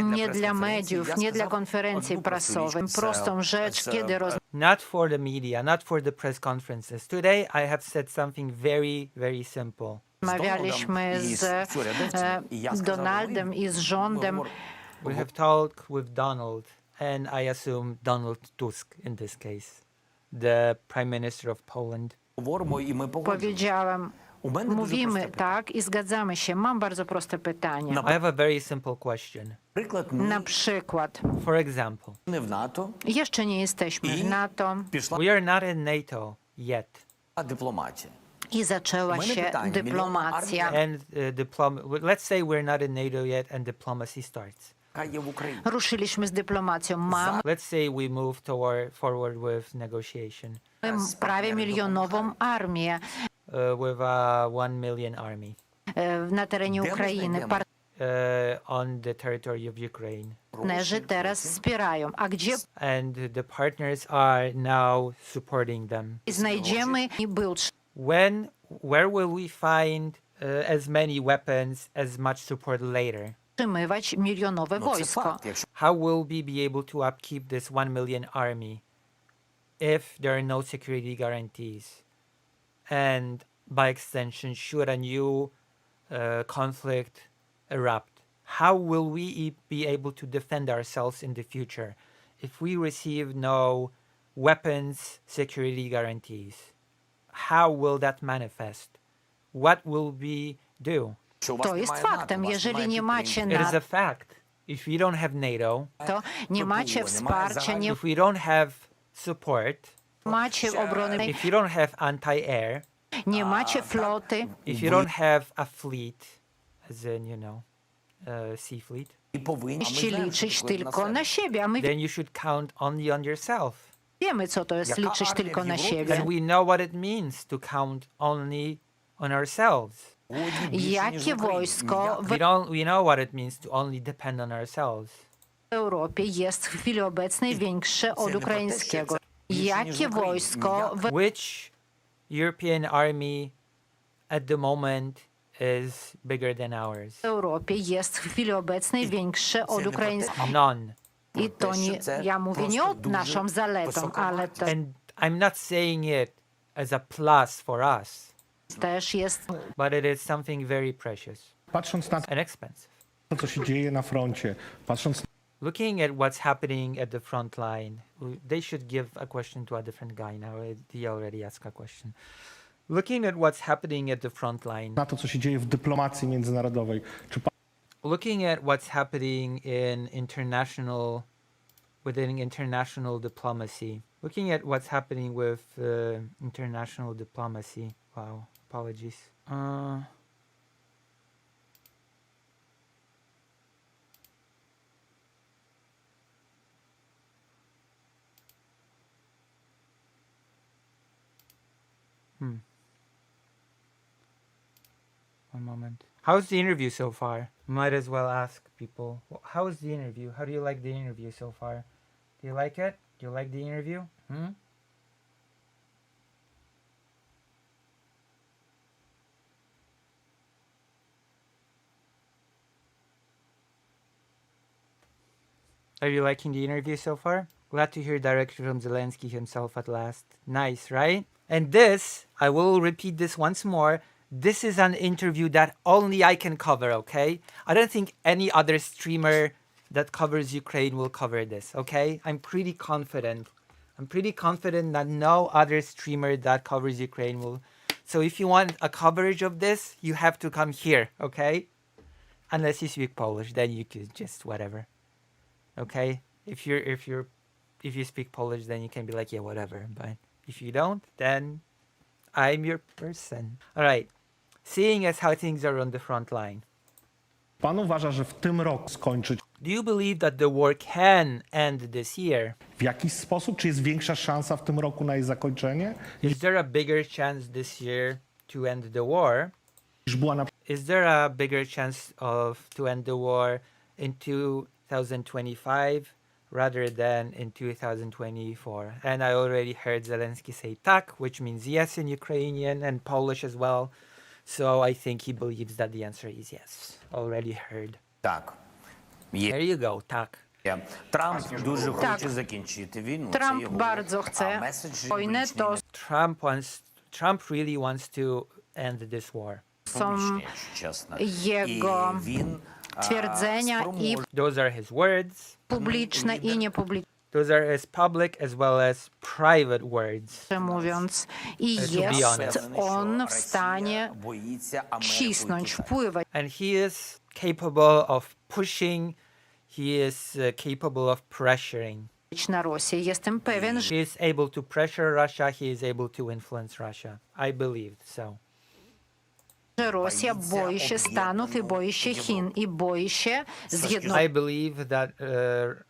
D: nie dla mediów, nie dla konferencji prasowych. Prostą rzecz, kiedy
A: Not for the media, not for the press conferences. Today I have said something very, very simple.
D: rozmawialiśmy z Donaldem i z rządem,
A: We have talked with Donald, and I assume Donald Tusk in this case, the Prime Minister of Poland.
G: Говоримо, і ми погоджуємося.
D: Powiedziałam,
G: У мене дуже
D: mówimy
G: просте питання.
D: tak i zgadzamy się. Mam bardzo proste pytanie.
A: I have a very simple question.
G: Наприклад,
D: Na
G: ми
D: przykład,
A: For example,
G: не в НАТО,
D: jeszcze nie jesteśmy w NATO
G: пішла
A: we are not in NATO yet,
G: дипломатія.
D: i zaczęła
G: Mamy
D: się
G: pytanie,
D: dyplomacja.
A: and let's say we're not in NATO yet, and diplomacy starts.
G: Яка є в Україні?
D: Ruszyliśmy z dyplomacją. Mamy
A: Let's say we move forward with negotiation,
D: prawie milionową armię
A: with a 1 million army
D: na terenie
G: Gdzie my
D: Ukrainy.
G: znajdziemy?
A: on the territory of Ukraine.
D: Partnerzy teraz wspierają. A gdzie
A: And the partners are now supporting them.
D: znajdziemy i był
A: Where will we find as many weapons, as much support later?
D: utrzymywać milionowe
G: Ну, це
D: wojsko?
G: факт. Якщо
A: How will we be able to upkeep this 1 million army if there are no security guarantees? And by extension, should a new conflict erupt, how will we be able to defend ourselves in the future if we receive no weapons security guarantees? How will that manifest? What will we do?
G: у вас
D: To jest
G: немає НАТО,
D: faktem.
G: у вас
D: Jeżeli
G: немає
D: nie macie
A: It is a
D: NATO,
A: fact. If we don't have NATO,
D: nie macie wsparcia, nie
A: if we don't have support,
D: macie obrony,
A: if you don't have anti-air,
D: nie macie floty,
A: if you don't have a fleet, as in, sea fleet,
G: І повинні. А ми
D: musicie
G: знаємо, що
D: liczyć
G: таке на
D: tylko
G: себе.
D: na siebie, a my
A: then you should count only on yourself.
D: wiemy, co to jest
G: Jaka
D: liczyć
G: armia
D: tylko
G: w
D: na
G: Europie?
D: siebie.
A: And we know what it means to count only on ourselves.
G: Сьогодні більше, ніж в
D: Jakie
G: Україні.
D: wojsko w
A: We know what it means to only depend on ourselves.
D: Europie jest w chwili obecnej większe od ukraińskiego? Jakie wojsko w
A: Which European army at the moment is bigger than ours?
D: Europie jest w chwili obecnej większe od ukraińskiego?
A: None.
D: I to nie, ja mówię nie o naszą zaletą, ale to
A: And I'm not saying it as a plus for us,
D: też jest
A: but it is something very precious
E: Patrząc na
A: and expensive.
E: to, co się dzieje na froncie, patrząc
A: Looking at what's happening at the front line, they should give a question to a different guy now. He already asked a question. Looking at what's happening at the front line,
E: na to, co się dzieje w dyplomacji międzynarodowej, czy
A: looking at what's happening within international diplomacy, looking at what's happening with international diplomacy. Wow, apologies. One moment. How's the interview so far? Might as well ask people. How was the interview? How do you like the interview so far? Do you like it? Do you like the interview? Are you liking the interview so far? Glad to hear directly from Zelensky himself at last. Nice, right? And this, I will repeat this once more, this is an interview that only I can cover, okay? I don't think any other streamer that covers Ukraine will cover this, okay? I'm pretty confident. I'm pretty confident that no other streamer that covers Ukraine will. So if you want a coverage of this, you have to come here, okay? Unless you speak Polish, then you could just whatever. Okay? If you speak Polish, then you can be like, yeah, whatever. But if you don't, then I'm your person. All right. Seeing as how things are on the front line,
E: pan uważa, że w tym roku skończyć
A: do you believe that the war can end this year?
E: w jakiś sposób? Czy jest większa szansa w tym roku na jej zakończenie
A: Is there a bigger chance this year to end the war?
E: niż była na
A: Is there a bigger chance to end the war in 2025 rather than in 2024? And I already heard Zelensky say tak, which means yes in Ukrainian and Polish as well. So I think he believes that the answer is yes. Already heard.
G: Так.
A: There you go, tak.
G: Трамп дуже хоче закінчити війну. Це
D: Trump
G: його.
D: bardzo
G: А
D: chce
G: меседж
D: wojnę, to
A: Trump really wants to end this war.
D: są
G: публічний, якщо чесно.
D: jego
G: І він
D: twierdzenia i
A: Those are his words.
D: publiczne i niepubliczne
A: Those are his public as well as private words.
D: mówiąc. I
A: To be
D: jest
A: honest.
D: on w stanie cisnąć, wpływać
A: And he is capable of pushing, he is capable of pressuring.
D: na Rosję. Jestem pewien, że
A: He is able to pressure Russia, he is able to influence Russia. I believe so.
D: Rosja boi się Stanów i boi się Chin i boi się
A: I believe that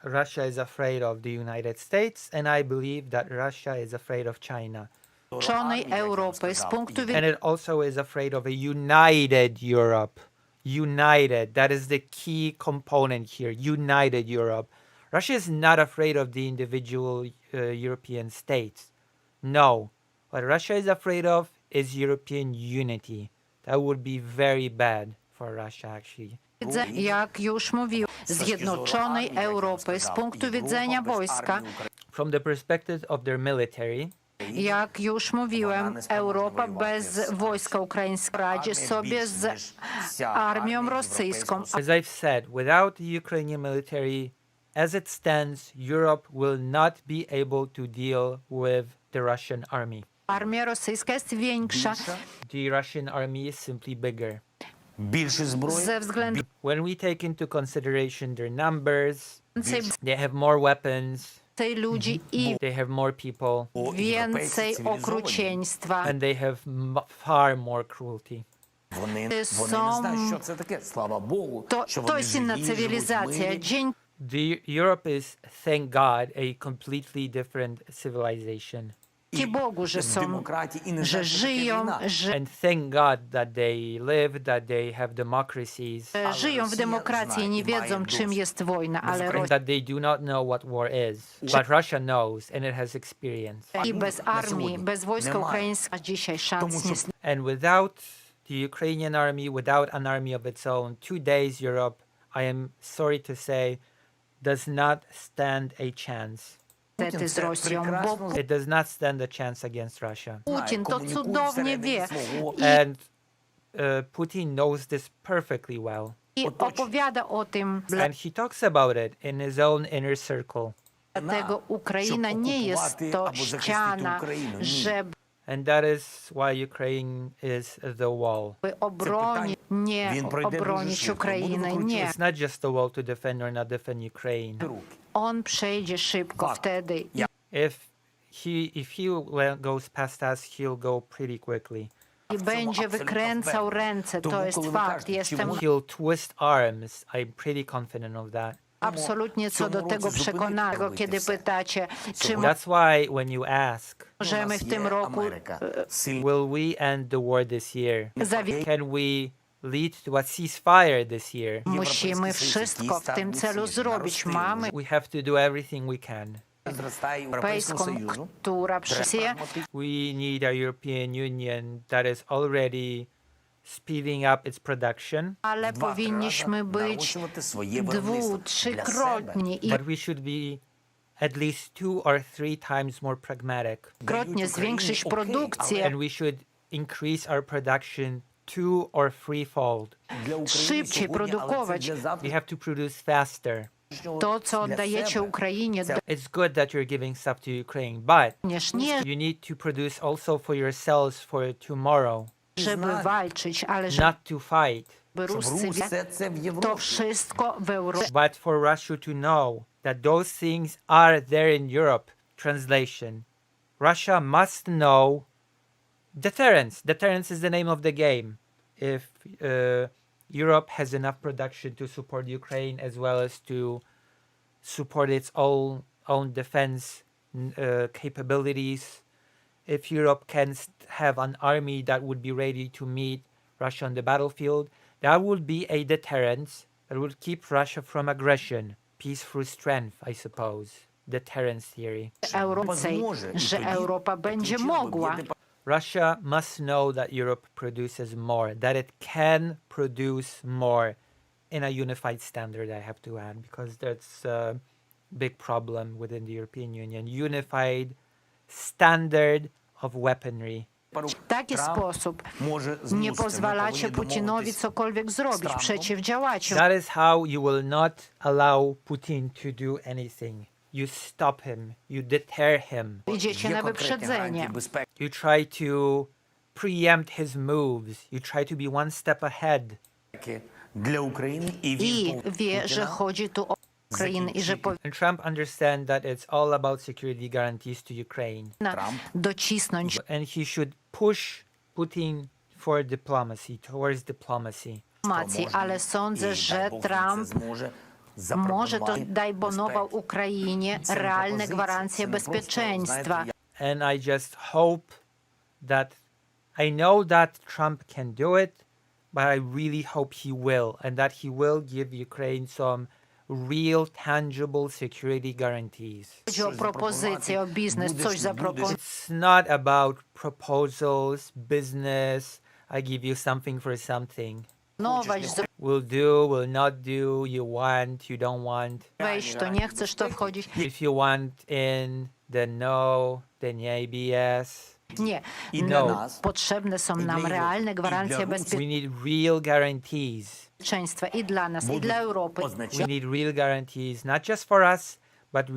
A: Russia is afraid of the United States, and I believe that Russia is afraid of China.
D: Zjednoczonej Europy z punktu
A: And
D: widzenia
A: it also is afraid of a united Europe. United. That is the key component here. United Europe. Russia is not afraid of the individual European states. No. What Russia is afraid of is European unity. That would be very bad for Russia, actually.
D: jak już mówił, Zjednoczonej Europy z punktu widzenia wojska,
A: From the perspective of their military,
D: jak już mówiłem, Europa bez wojska ukraińskiego radzi sobie z armią rosyjską.
A: as I've said, without the Ukrainian military, as it stands, Europe will not be able to deal with the Russian army.
D: Armia rosyjska jest większa
A: The Russian army is simply bigger.
G: Більше зброї,
D: ze względu
A: When we take into consideration their numbers,
D: więcej
A: they have more weapons,
D: ludzi i
A: they have more people,
D: więcej okrucieństwa.
A: and they have far more cruelty.
G: вони не
D: Są-
G: знають, що це таке. Слава Богу, що
D: To
G: вони
D: jest inna
G: живі, живуть в
D: cywilizacja.
G: мирі.
A: Europe is, thank God, a completely different civilization.
D: Dzięki Bogu, że
G: В
D: są,
G: демократії і не
D: że
G: знають, що таке
D: żyją,
G: війна.
D: że
A: And thank God that they live, that they have democracies,
D: żyją w demokracji i nie wiedzą, czym jest wojna, ale
A: and
D: Rosja
A: that they do not know what war is. But Russia knows, and it has experience.
D: i bez armii, bez wojska ukraińskiego dzisiaj szans nie
A: And without the Ukrainian army, without an army of its own, 2 days Europe, I am sorry to say, does not stand a chance.
D: niestety z Rosją, bo
A: It does not stand a chance against Russia.
D: Putin to cudownie wie
A: And Putin knows this perfectly well.
D: i opowiada o tym,
A: And he talks about it in his own inner circle.
D: dlatego Ukraina nie jest to ściana, żeby
A: And that is why Ukraine is the wall.
D: obronić, nie obronić Ukrainy, nie.
A: It's not just a wall to defend or not defend Ukraine.
D: On przejdzie szybko wtedy.
A: If he goes past us, he'll go pretty quickly.
D: I będzie wykręcał ręce, to jest fakt. Jestem
A: He'll twist arms. I'm pretty confident of that.
D: absolutnie co do tego przekonanego, kiedy pytacie, czy
A: That's why when you ask,
D: możemy w tym roku
A: will we end the war this year?
D: zawiesić.
A: Can we lead to a ceasefire this year?
D: Musimy wszystko w tym celu zrobić. Mamy
A: We have to do everything we can.
G: Зростає Європейського
D: europejską,
G: Союзу.
D: która przyjdzie,
A: We need a European Union that is already speeding up its production,
D: ale powinniśmy być
G: нарощувати своє виробництво для себе.
D: trzykrotnie i
A: but we should be at least 2 or 3 times more pragmatic.
D: trzykrotnie zwiększyć produkcję.
A: And we should increase our production 2 or 3-fold.
G: Для України
D: Szybciej
G: сьогодні, але це
D: produkować.
G: для
A: We
G: завтра.
A: have to produce faster.
D: To, co oddajecie Ukrainie,
A: It's good that you're giving stuff to Ukraine, but
D: również nie,
A: you need to produce also for yourselves for tomorrow,
D: żeby walczyć, ale żeby
A: not to fight,
D: Ruscy wie,
G: Все це в
D: to
G: Європі.
D: wszystko w Europie.
A: but for Russia to know that those things are there in Europe. Translation: Russia must know deterrence. Deterrence is the name of the game. If Europe has enough production to support Ukraine as well as to support its own defense capabilities, if Europe can have an army that would be ready to meet Russia on the battlefield, that would be a deterrence that would keep Russia from aggression. Peace through strength, I suppose. Deterrence theory.
D: Europejskiej, że Europa będzie mogła.
A: Russia must know that Europe produces more, that it can produce more in a unified standard, I have to add, because that's a big problem within the European Union. Unified standard of weaponry.
D: W taki sposób nie pozwalacie Putinowi cokolwiek zrobić, przeciwdziałacie.
A: That is how you will not allow Putin to do anything. You stop him, you deter him.
D: Idziecie na wyprzedzenie.
A: You try to preempt his moves. You try to be one step ahead.
G: Для України і
D: I wie, że chodzi tu o Ukrainę i że
A: And Trump understands that it's all about security guarantees to Ukraine.
D: powinna docisnąć
A: And he should push Putin for diplomacy, towards diplomacy.
D: informacji, ale sądzę, że Trump może to daj bonował Ukrainie realne gwarancje bezpieczeństwa.
A: And I just hope that I know that Trump can do it, but I really hope he will, and that he will give Ukraine some real, tangible security guarantees.
D: Chodzi o propozycje, o biznes, coś zaproponować.
A: It's not about proposals, business. I give you something for something. Will do, will not do, you want, you don't want.
D: Wejść to nie chcesz, to wchodzić.
A: If you want in, then no, then yes.
D: Nie.
A: No.
D: Potrzebne są nam realne gwarancje
A: We need real guarantees.
D: bezpieczeństwa i dla nas, i dla Europy.
A: We need real guarantees, not just for us, but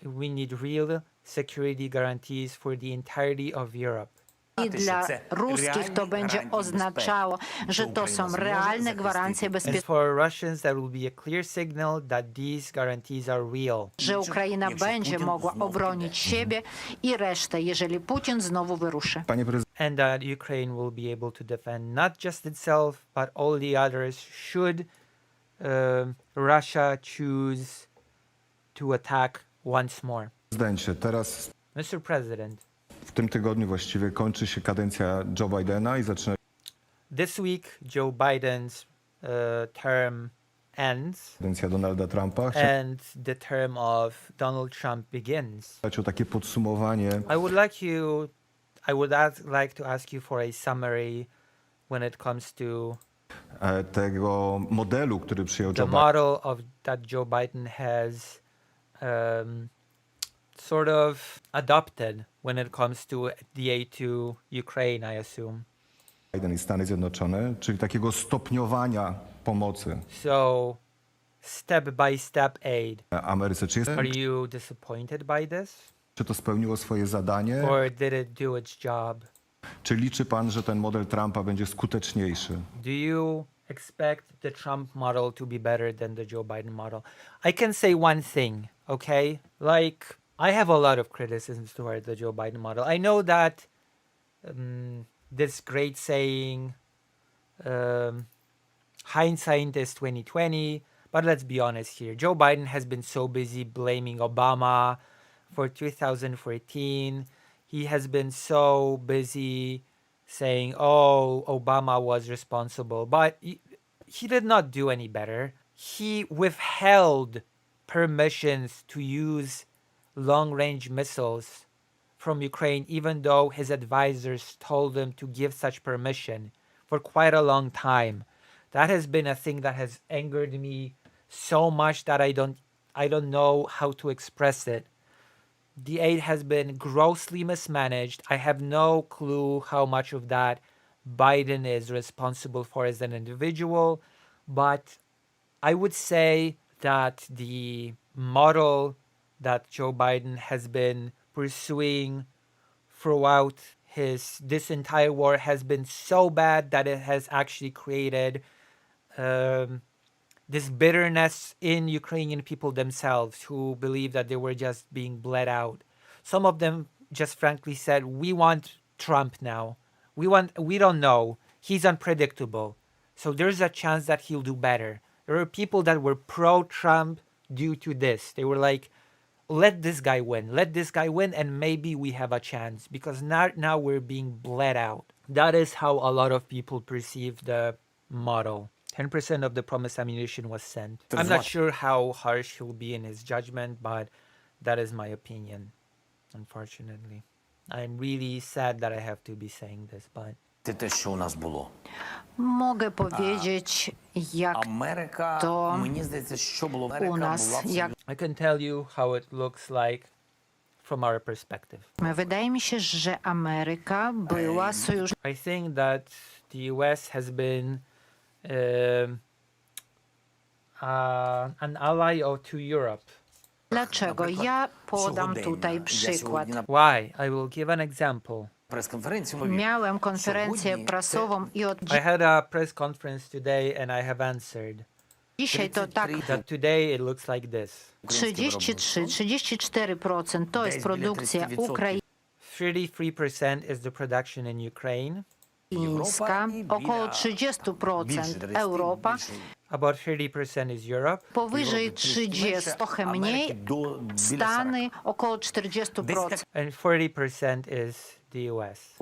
A: we need real security guarantees for the entirety of Europe.
D: I dla ruskich to będzie oznaczało, że to są realne gwarancje
A: And
D: bezpieczeństwa,
A: for Russians, that will be a clear signal that these guarantees are real.
D: że Ukraina będzie mogła obronić siebie i resztę, jeżeli Putin znowu wyruszy.
A: And that Ukraine will be able to defend not just itself, but all the others should Russia choose to attack once more.
H: Prezydencie, teraz
A: Mr. President,
H: w tym tygodniu właściwie kończy się kadencja Joe Bidena i zaczyna
A: this week Joe Biden's term ends
H: kadencja Donalda Trumpa. Chciałem
A: and the term of Donald Trump begins.
H: zapytać o takie podsumowanie
A: I would like to ask you for a summary when it comes to
H: tego modelu, który przyjął
A: the
H: Joe Biden.
A: model that Joe Biden has sort of adopted when it comes to the aid to Ukraine, I assume.
H: Biden i Stany Zjednoczone, czyli takiego stopniowania pomocy
A: So, step by step aid.
H: Ameryce.
A: Are you disappointed by this?
H: Czy to spełniło swoje zadanie?
A: Or did it do its job?
H: Czy liczy pan, że ten model Trumpa będzie skuteczniejszy?
A: Do you expect the Trump model to be better than the Joe Biden model? I can say one thing, okay? Like, I have a lot of criticisms toward the Joe Biden model. I know that this great saying, hindsight is 2020, but let's be honest here. Joe Biden has been so busy blaming Obama for 2014. He has been so busy saying, oh, Obama was responsible. But he did not do any better. He withheld permissions to use long-range missiles from Ukraine, even though his advisors told him to give such permission for quite a long time. That has been a thing that has angered me so much that I don't know how to express it. The aid has been grossly mismanaged. I have no clue how much of that Biden is responsible for as an individual, but I would say that the model that Joe Biden has been pursuing throughout this entire war has been so bad that it has actually created this bitterness in Ukrainian people themselves, who believe that they were just being bled out. Some of them just frankly said, we want Trump now. We don't know. He's unpredictable. So there's a chance that he'll do better. There were people that were pro-Trump due to this. They were like, let this guy win, and maybe we have a chance, because now we're being bled out. That is how a lot of people perceive the model. 10% of the promised ammunition was sent. I'm not sure how harsh he'll be in his judgment, but that is my opinion, unfortunately. I'm really sad that I have to be saying this, but...
G: Те, що у нас було.
D: Mogę powiedzieć, jak
G: Америка,
D: to
G: мені здається, що було.
D: u nas, jak
A: I can tell you how it looks like from our perspective.
D: Wydaje mi się, że Ameryka była sojusznikiem.
A: I think that the US has been an ally to Europe.
D: Dlaczego? Ja podam tutaj przykład.
A: Why? I will give an example.
D: Miałem konferencję prasową i od
A: I had a press conference today and I have answered
D: dzisiaj to tak
A: that today it looks like this.
D: 33-34% to jest produkcja
A: 33% is the production in Ukraine.
D: ukraińska, około 30% Europa,
A: About 30% is Europe.
D: powyżej 30, trochę mniej, Stany około 40%.
A: And 40% is the US.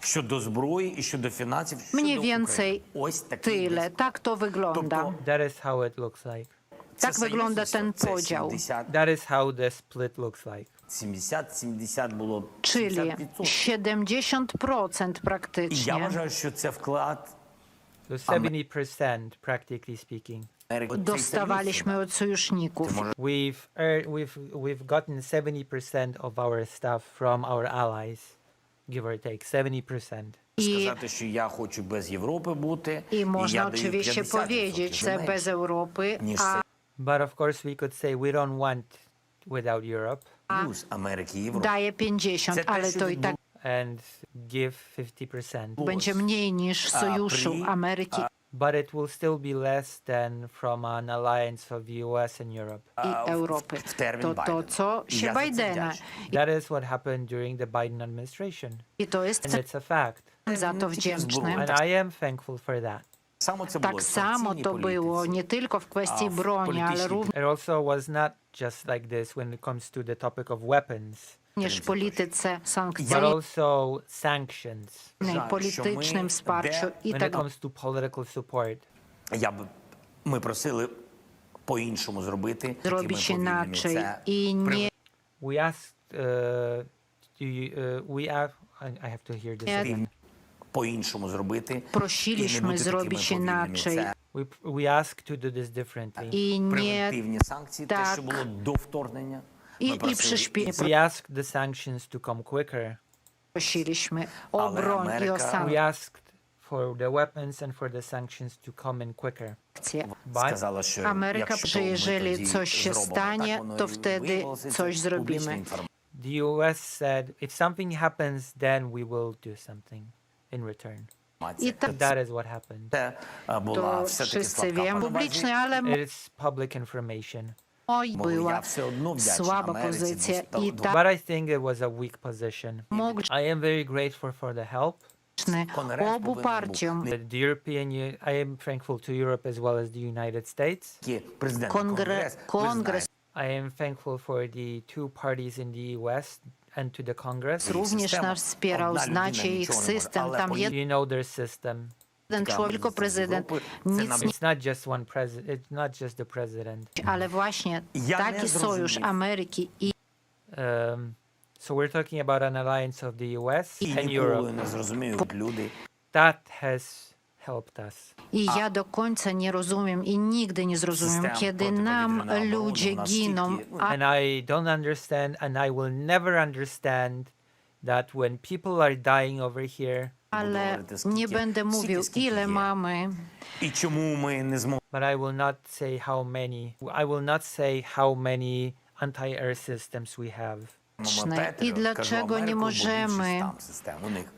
G: Щодо зброї і щодо фінансів,
D: Mniej
G: щодо
D: więcej
G: України. Ось такий
D: tyle. Tak to wygląda.
A: That is how it looks like.
D: Tak wygląda ten podział.
A: That is how the split looks like.
G: 70 було
D: Czyli
G: 70%.
D: 70%
G: І я
D: praktycznie.
G: вважаю, що це вклад
A: So 70%, practically speaking.
G: Америки.
D: Dostawaliśmy od sojuszników.
A: We've gotten 70% of our stuff from our allies, give or take 70%.
D: I,
G: Сказати, що я хочу без Європи бути,
D: I
G: і
D: można
G: я даю
D: oczywiście
G: 50%,
D: powiedzieć, że
G: менше,
D: bez Europy,
G: ніж
D: a
G: це
A: But of course, we could say we don't want without Europe
G: плюс Америки і Європи.
D: daje 50,
G: Це те,
D: ale
G: що
D: to i tak
A: and give 50%.
D: będzie mniej niż w sojuszu Ameryki
A: But it will still be less than from an alliance of the US and Europe.
D: i Europy.
G: В термін
D: To to,
G: Байдена.
D: co
G: І
D: się
G: я за це
D: Bidena.
G: вдячний.
A: That is what happened during the Biden administration.
D: I to jest
A: And it's a fact.
D: za to wdzięczny.
A: And I am thankful for that.
G: Саме це було
D: Tak
G: в
D: samo
G: санкційній
D: to było
G: політиці.
D: nie tylko w kwestii
G: w
D: broni, ale
G: politycznej
D: również
A: It also was not just like this when it comes to the topic of weapons,
D: w polityce
A: but
D: sankcyjnej,
A: also sanctions,
D: politycznym wsparciu i
A: when
D: tak
A: it comes to political support.
G: Ми просили по-іншому зробити, і ми
D: zrobić
G: повільні.
D: inaczej
G: Це
D: i nie
A: We asked, I have to hear this again.
G: по-іншому зробити. і не
D: prosiliśmy
G: бути такими
D: zrobić
G: повільними.
D: inaczej
G: Це
A: We asked to do this differently.
D: i nie
G: превентивні санкції, те, що
D: так.
G: було до вторгнення. Ми
D: i
G: просили
D: przyspieszyć.
A: We asked the sanctions to come quicker.
D: Prosiliśmy o broń i o
A: We
D: sankcje.
A: asked for the weapons and for the sanctions to come in quicker. But
G: сказала, що
D: Ameryka,
G: якщо
D: że
G: ми
D: jeżeli
G: тоді
D: coś się
G: зробимо
D: stanie,
G: так, воно
D: to
G: і
D: wtedy
G: виявилося, це
D: coś zrobimy.
G: публічна інформація.
A: the US said if something happens, then we will do something in return.
D: I tak
A: That is what happened.
G: Це була
D: to
G: все-таки
D: wszyscy
G: слабка
D: wiemy.
G: перевага.
D: Publiczny, ale
A: It is public information.
D: moi
G: Бо я
D: była
G: все одно вдячний
D: słaba
G: Америці,
D: pozycja
G: бо
D: i tak
A: But I think it was a weak position.
D: mógł
A: I am very grateful for the help.
D: obu partiom.
A: The European I am thankful to Europe as well as the United States.
G: президент
D: Kongres
A: I am thankful for the two parties in the US and to the Congress.
D: również nas wspierał, znacie ich system, tam
A: You know their system.
D: jeden człowiek, tylko prezydent, nic nie,
A: It's not just one president. It's not just the president.
D: ale właśnie taki sojusz Ameryki i
A: So we're talking about an alliance of the US
G: І
A: and
G: ніколи
A: Europe.
G: не зрозуміють люди.
A: That has helped us.
D: I ja do końca nie rozumiem i nigdy nie zrozumiem,
G: System
D: kiedy nam
G: protypowiedrzeniowej
D: ludzie
G: obrony
D: giną,
G: настільки-
D: a
A: And I don't understand, and I will never understand that when people are dying over here,
D: ale nie będę mówił, ile mamy,
G: І чому ми не зможемо
A: but I will not say how many. I will not say how many anti-air systems we have.
D: i dlaczego nie możemy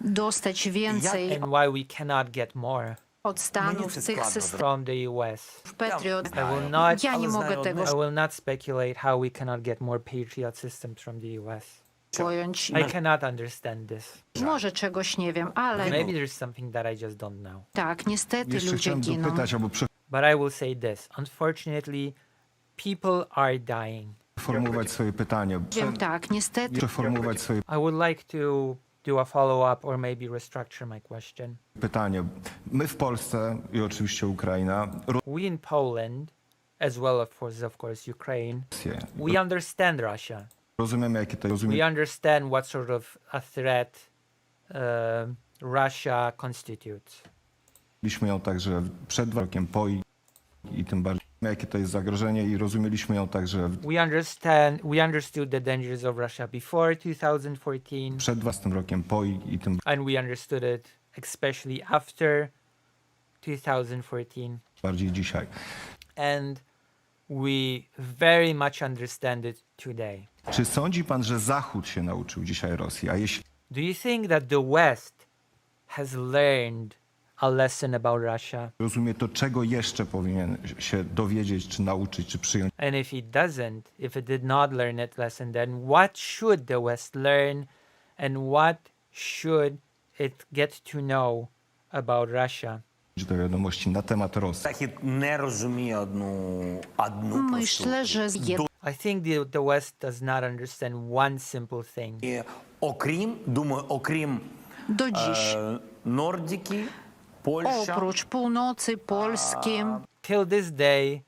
D: dostać więcej
A: And why we cannot get more
D: od Stanów tych systemów
A: from the US.
D: Patriot.
A: I will not.
D: Ja nie mogę tego
A: I will not speculate how we cannot get more Patriot systems from the US.
D: pojąć.
A: I cannot understand this.
D: Może czegoś nie wiem, ale
A: Maybe there's something that I just don't know.
D: tak, niestety
H: Jeszcze
D: ludzie
H: chciałem
D: giną.
H: dopytać albo
A: But I will say this. Unfortunately, people are dying.
H: przeformułować swoje pytanie.
D: Wiem tak, niestety
H: Przeformułować swoje
A: I would like to do a follow-up or maybe restructure my question.
H: pytanie. My w Polsce i oczywiście Ukraina,
A: We in Poland, as well of course Ukraine,
H: Rosję.
A: we understand Russia.
H: Rozumiemy, jakie to
A: We
H: rozumiemy.
A: understand what sort of a threat Russia constitutes.
H: Mieliśmy ją także przed rokiem, po i tym bardziej. jakie to jest zagrożenie i rozumieliśmy ją tak, że
A: We understood the dangers of Russia before 2014,
H: przed 20 rokiem, po i tym
A: and we understood it especially after 2014.
H: bardziej dzisiaj.
A: And we very much understand it today.
H: Czy sądzi pan, że Zachód się nauczył dzisiaj Rosji? A jeśli
A: Do you think that the West has learned a lesson about Russia?
H: rozumie, to czego jeszcze powinien się dowiedzieć, czy nauczyć, czy przyjąć?
A: And if it doesn't, if it did not learn that lesson, then what should the West learn and what should it get to know about Russia?
H: Do wiadomości na temat Rosji.
G: Захід не розуміє одну просту.
D: Myślę, że
A: I think the West does not understand one simple thing.
G: І окрім
D: do dziś,
G: Нордіки, Польща,
D: oprócz północy Polski,
A: Till this day,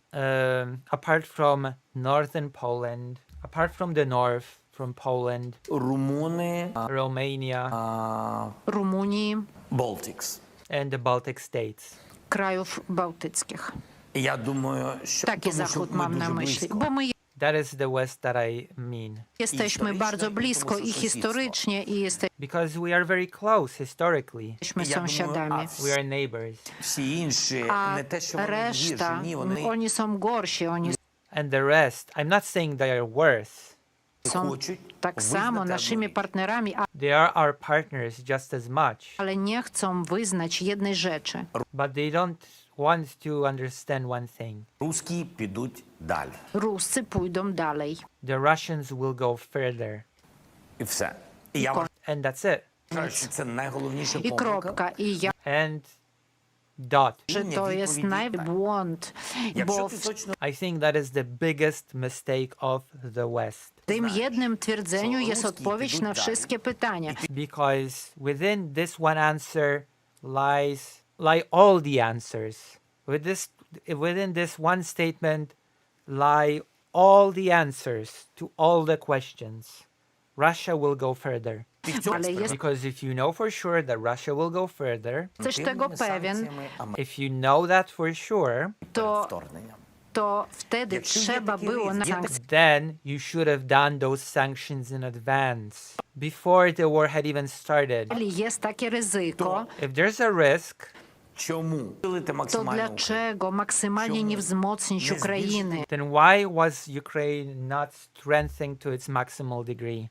A: apart from northern Poland, apart from the north, from Poland,
G: Румуни,
A: Romania,
D: Rumunii,
G: Baltics.
A: and the Baltic states.
D: krajów bałtyckich.
G: Я думаю, що
D: Taki
G: тому, що
D: Zachód
G: ми
D: mam
G: дуже
D: na myśli,
G: близько.
D: bo my
A: That is the West that I mean.
D: jesteśmy bardzo blisko i historycznie, i
A: Because we are very close historically.
D: jesteśmy
G: Я думаю,
D: sąsiadami.
A: We are neighbors.
G: всі інші,
D: A
G: не те, що вони гірші,
D: reszta,
G: ні, вони
D: oni są gorsi, oni
A: And the rest, I'm not saying they are worse.
D: są
G: хочуть
D: tak samo
G: визнати
D: naszymi
G: одну річ.
D: partnerami,
A: They are our partners just as much.
D: ale nie chcą wyznać jednej rzeczy.
A: But they don't want to understand one thing.
G: Русські підуть далі.
D: Ruscy pójdą dalej.
A: The Russians will go further.
G: І все. І я
A: And that's it.
G: вважаю, що це найголовніша
D: I
G: помилка.
D: kropka. I ja,
A: And dot.
D: że to jest najbłąd,
G: Якщо
D: bo
G: ти
D: w
G: точно
A: I think that is the biggest mistake of the West.
D: tym jednym twierdzeniu jest odpowiedź na wszystkie pytania.
A: Because within this one answer lie all the answers. Within this one statement lie all the answers to all the questions. Russia will go further.
G: ти в цьому
D: Ale jest
A: Because if you know for sure that Russia will go further,
D: coś tego pewien,
A: if you know that for sure,
D: to,
G: вторгнення.
D: to wtedy trzeba było na sankcje.
A: then you should have done those sanctions in advance, before the war had even started.
D: Jeżeli jest takie ryzyko,
A: If there's a risk,
G: Чому? Силити
D: to
G: максимально Україну.
D: dlaczego maksymalnie nie wzmocnić Ukrainy?
A: then why was Ukraine not strengthened to its maximal degree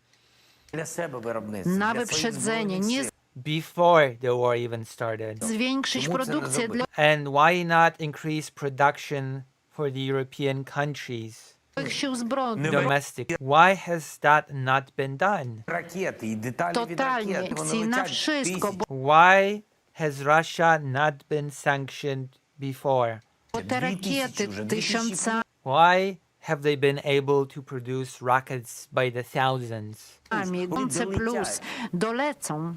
G: Для себе виробництва,
D: Na
G: для своїх
D: wyprzedzenie,
G: збройних
D: nie
G: сил.
A: before the war even started?
D: zwiększyć
G: Czemu to nie
D: produkcję
G: zrobić?
D: dla
A: And why not increase production for the European countries
D: swoich sił zbrojnych?
A: domestic? Why has that not been done?
G: Ракети і деталі від
D: Totalnie,
G: ракет, вони
D: ці na
G: летять
D: wszystko,
G: тисячі.
A: Why has Russia not been sanctioned before?
D: bo te rakiety tysiącami,
A: Why have they been able to produce rockets by the thousands?
D: plus dolecą,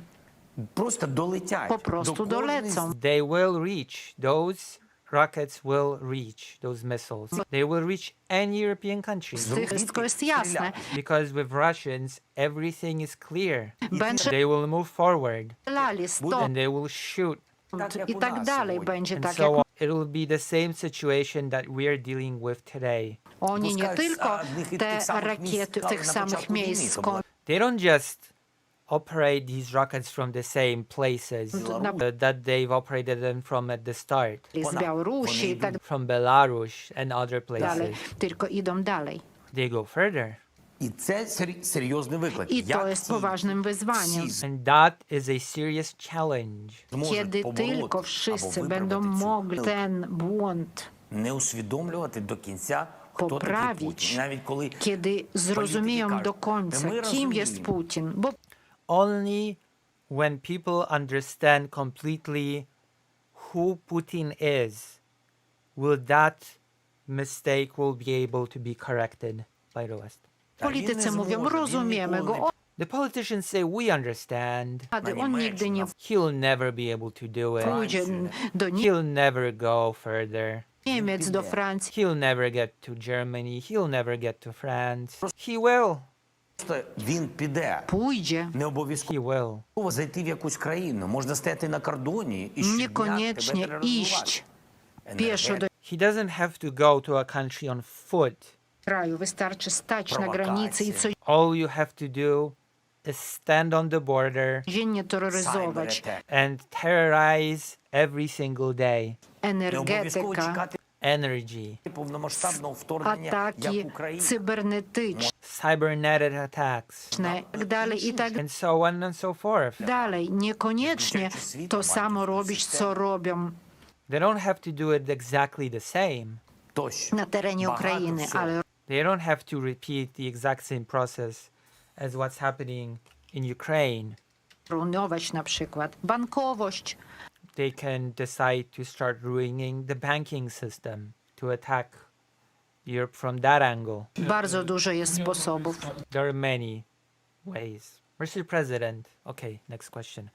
G: Просто долетять.
D: po prostu
G: до кожної
D: dolecą.
A: They will reach, those rockets will reach, those missiles. They will reach any European country.
D: Wszystko jest jasne.
A: Because with Russians, everything is clear.
D: Będzie
A: They will move forward
D: strzelali stąd
A: and they will shoot.
D: i tak dalej będzie
A: And
D: tak
A: so
D: jak
A: on. It will be the same situation that we are dealing with today.
D: oni, nie
G: Пускають
D: tylko
G: з одних і
D: te
G: тих самих
D: rakiety w
G: місць
D: tych
G: на
D: samych
G: початку війни,
D: miejsc
G: то була
A: They don't just operate these rockets from the same places that they've operated them from at the start,
D: z Białorusi i tak
A: from Belarus and other
D: dalej,
A: places.
D: tylko idą dalej.
A: They go further.
G: І це серйозний виклик.
D: I to
G: Як
D: jest
G: ці
D: poważnym wyzwaniem.
G: всі
A: And that is a serious challenge.
G: зможуть
D: Kiedy
G: побороти
D: tylko
G: або
D: wszyscy
G: виправити
D: będą
G: цю
D: mogli ten błąd
G: не усвідомлювати до кінця, хто такий Путін.
D: poprawić,
G: І навіть коли
D: kiedy zrozumieją do końca, kim jest Putin, bo
A: Only when people understand completely who Putin is, will that mistake will be able to be corrected by the West.
D: politycy mówią, rozumiemy go,
A: The politicians say, we understand.
D: on nigdy nie
A: He'll never be able to do it.
D: pójdzie do
A: He'll never go further.
D: Niemiec, do Francji.
A: He'll never get to Germany. He'll never get to France. He will.
G: просто він піде,
D: Pójdzie,
G: не обов'язково
A: He will.
G: зайти в якусь країну, можна стояти на кордоні і щодня тебе
D: niekoniecznie
G: тероризувати.
D: iść pieszo do
A: he doesn't have to go to a country on foot.
D: Kraju wystarczy stać na granicy i
A: All you have to do is stand on the border
D: codziennie terroryzować.
A: and terrorize every single day.
G: Не обов'язково
D: Energetyka,
G: чекати
A: Energy,
G: повномасштабного вторгнення,
D: ataki
G: як Україна.
D: cybernetyczne
A: cybernetic attacks,
D: i tak dalej, i tak
A: and so on and so forth.
D: dalej. Niekoniecznie to samo robić, co robią
A: They don't have to do it exactly the same.
G: Тощо.
D: na terenie Ukrainy, ale
A: They don't have to repeat the exact same process as what's happening in Ukraine.
D: rujnować na przykład bankowość,
A: They can decide to start ruining the banking system to attack Europe from that angle.
D: Bardzo dużo jest sposobów.
A: There are many ways. Mr. President. Okay, next question.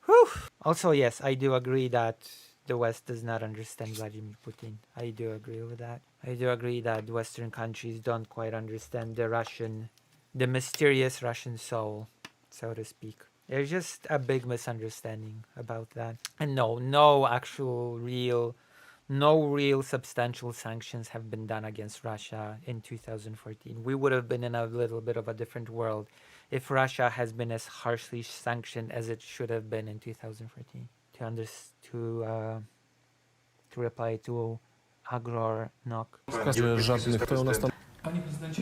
A: Whew. Also, yes, I do agree that the West does not understand Vladimir Putin. I do agree with that. I do agree that Western countries don't quite understand the mysterious Russian soul, so to speak. There's just a big misunderstanding about that. And no real substantial sanctions have been done against Russia in 2014. We would have been in a little bit of a different world if Russia has been as harshly sanctioned as it should have been in 2014. To reply to Agror Nok.
F: Żadnych stoją na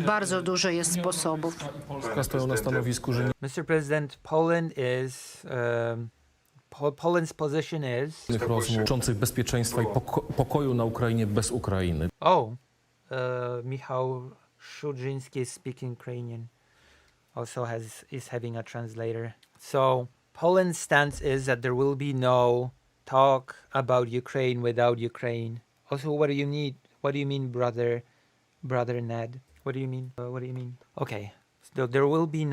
D: Bardzo dużo jest sposobów.
F: stoją na stanowisku, że
A: Mr. President, Poland's position is...
F: żadnych rozmów dotyczących bezpieczeństwa i pokoju na Ukrainie bez Ukrainy.
A: Michał Szudrzyński is speaking Ukrainian. Also is having a translator. So Poland's stance is that there will be no talk about Ukraine without Ukraine. Also, what do you mean, brother Ned? What do you mean? Okay, so there will be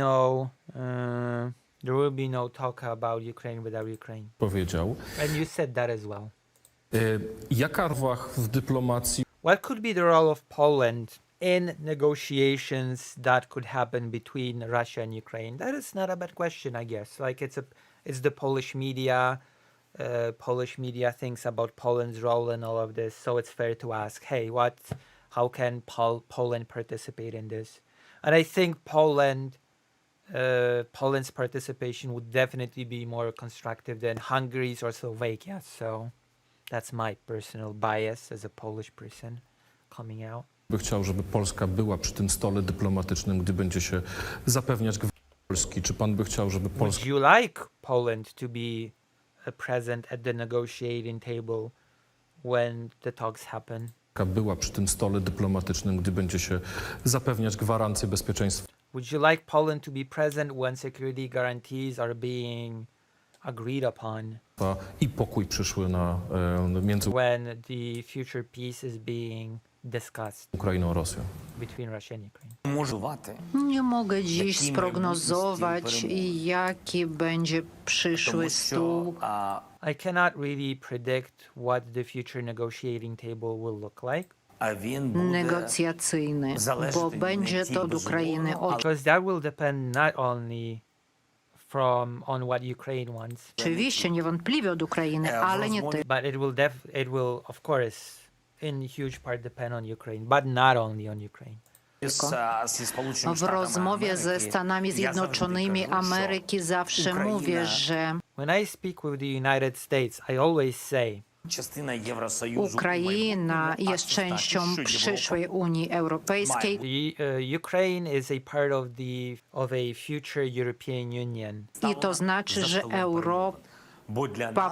A: no talk about Ukraine without Ukraine.
F: Powiedział.
A: And you said that as well.
F: Jaka rola w dyplomacji
A: What could be the role of Poland in negotiations that could happen between Russia and Ukraine? That is not a bad question, I guess. Like it's the Polish media. Polish media thinks about Poland's role in all of this, so it's fair to ask, hey, how can Poland participate in this? And I think Poland's participation would definitely be more constructive than Hungary's or Slovakia's. So that's my personal bias as a Polish person coming out.
F: by chciał, żeby Polska była przy tym stole dyplomatycznym, gdy będzie się zapewniać Polski? Czy pan by chciał, żeby Polska...
A: Would you like Poland to be present at the negotiating table when the talks happen?
F: była przy tym stole dyplomatycznym, gdy będzie się zapewniać gwarancje bezpieczeństwa?
A: Would you like Poland to be present when security guarantees are being agreed upon?
F: I pokój przyszły między
A: When the future peace is being discussed
F: Ukrainą a Rosją.
A: between Russia and Ukraine?
D: Nie mogę dziś sprognozować, jaki będzie przyszły stół.
A: I cannot really predict what the future negotiating table will look like.
D: Negocjacyjny, bo będzie to od Ukrainy.
A: Because that will depend not only on what Ukraine wants,
D: Oczywiście, niewątpliwie od Ukrainy, ale nie tylko.
A: but it will of course in huge part depend on Ukraine, but not only on Ukraine.
D: W rozmowie ze Stanami Zjednoczonymi Ameryki zawsze mówię, że
A: When I speak with the United States, I always say
D: Ukraina jest częścią przyszłej Unii Europejskiej.
A: Ukraine is a part of a future European Union.
D: I to znaczy, że Europa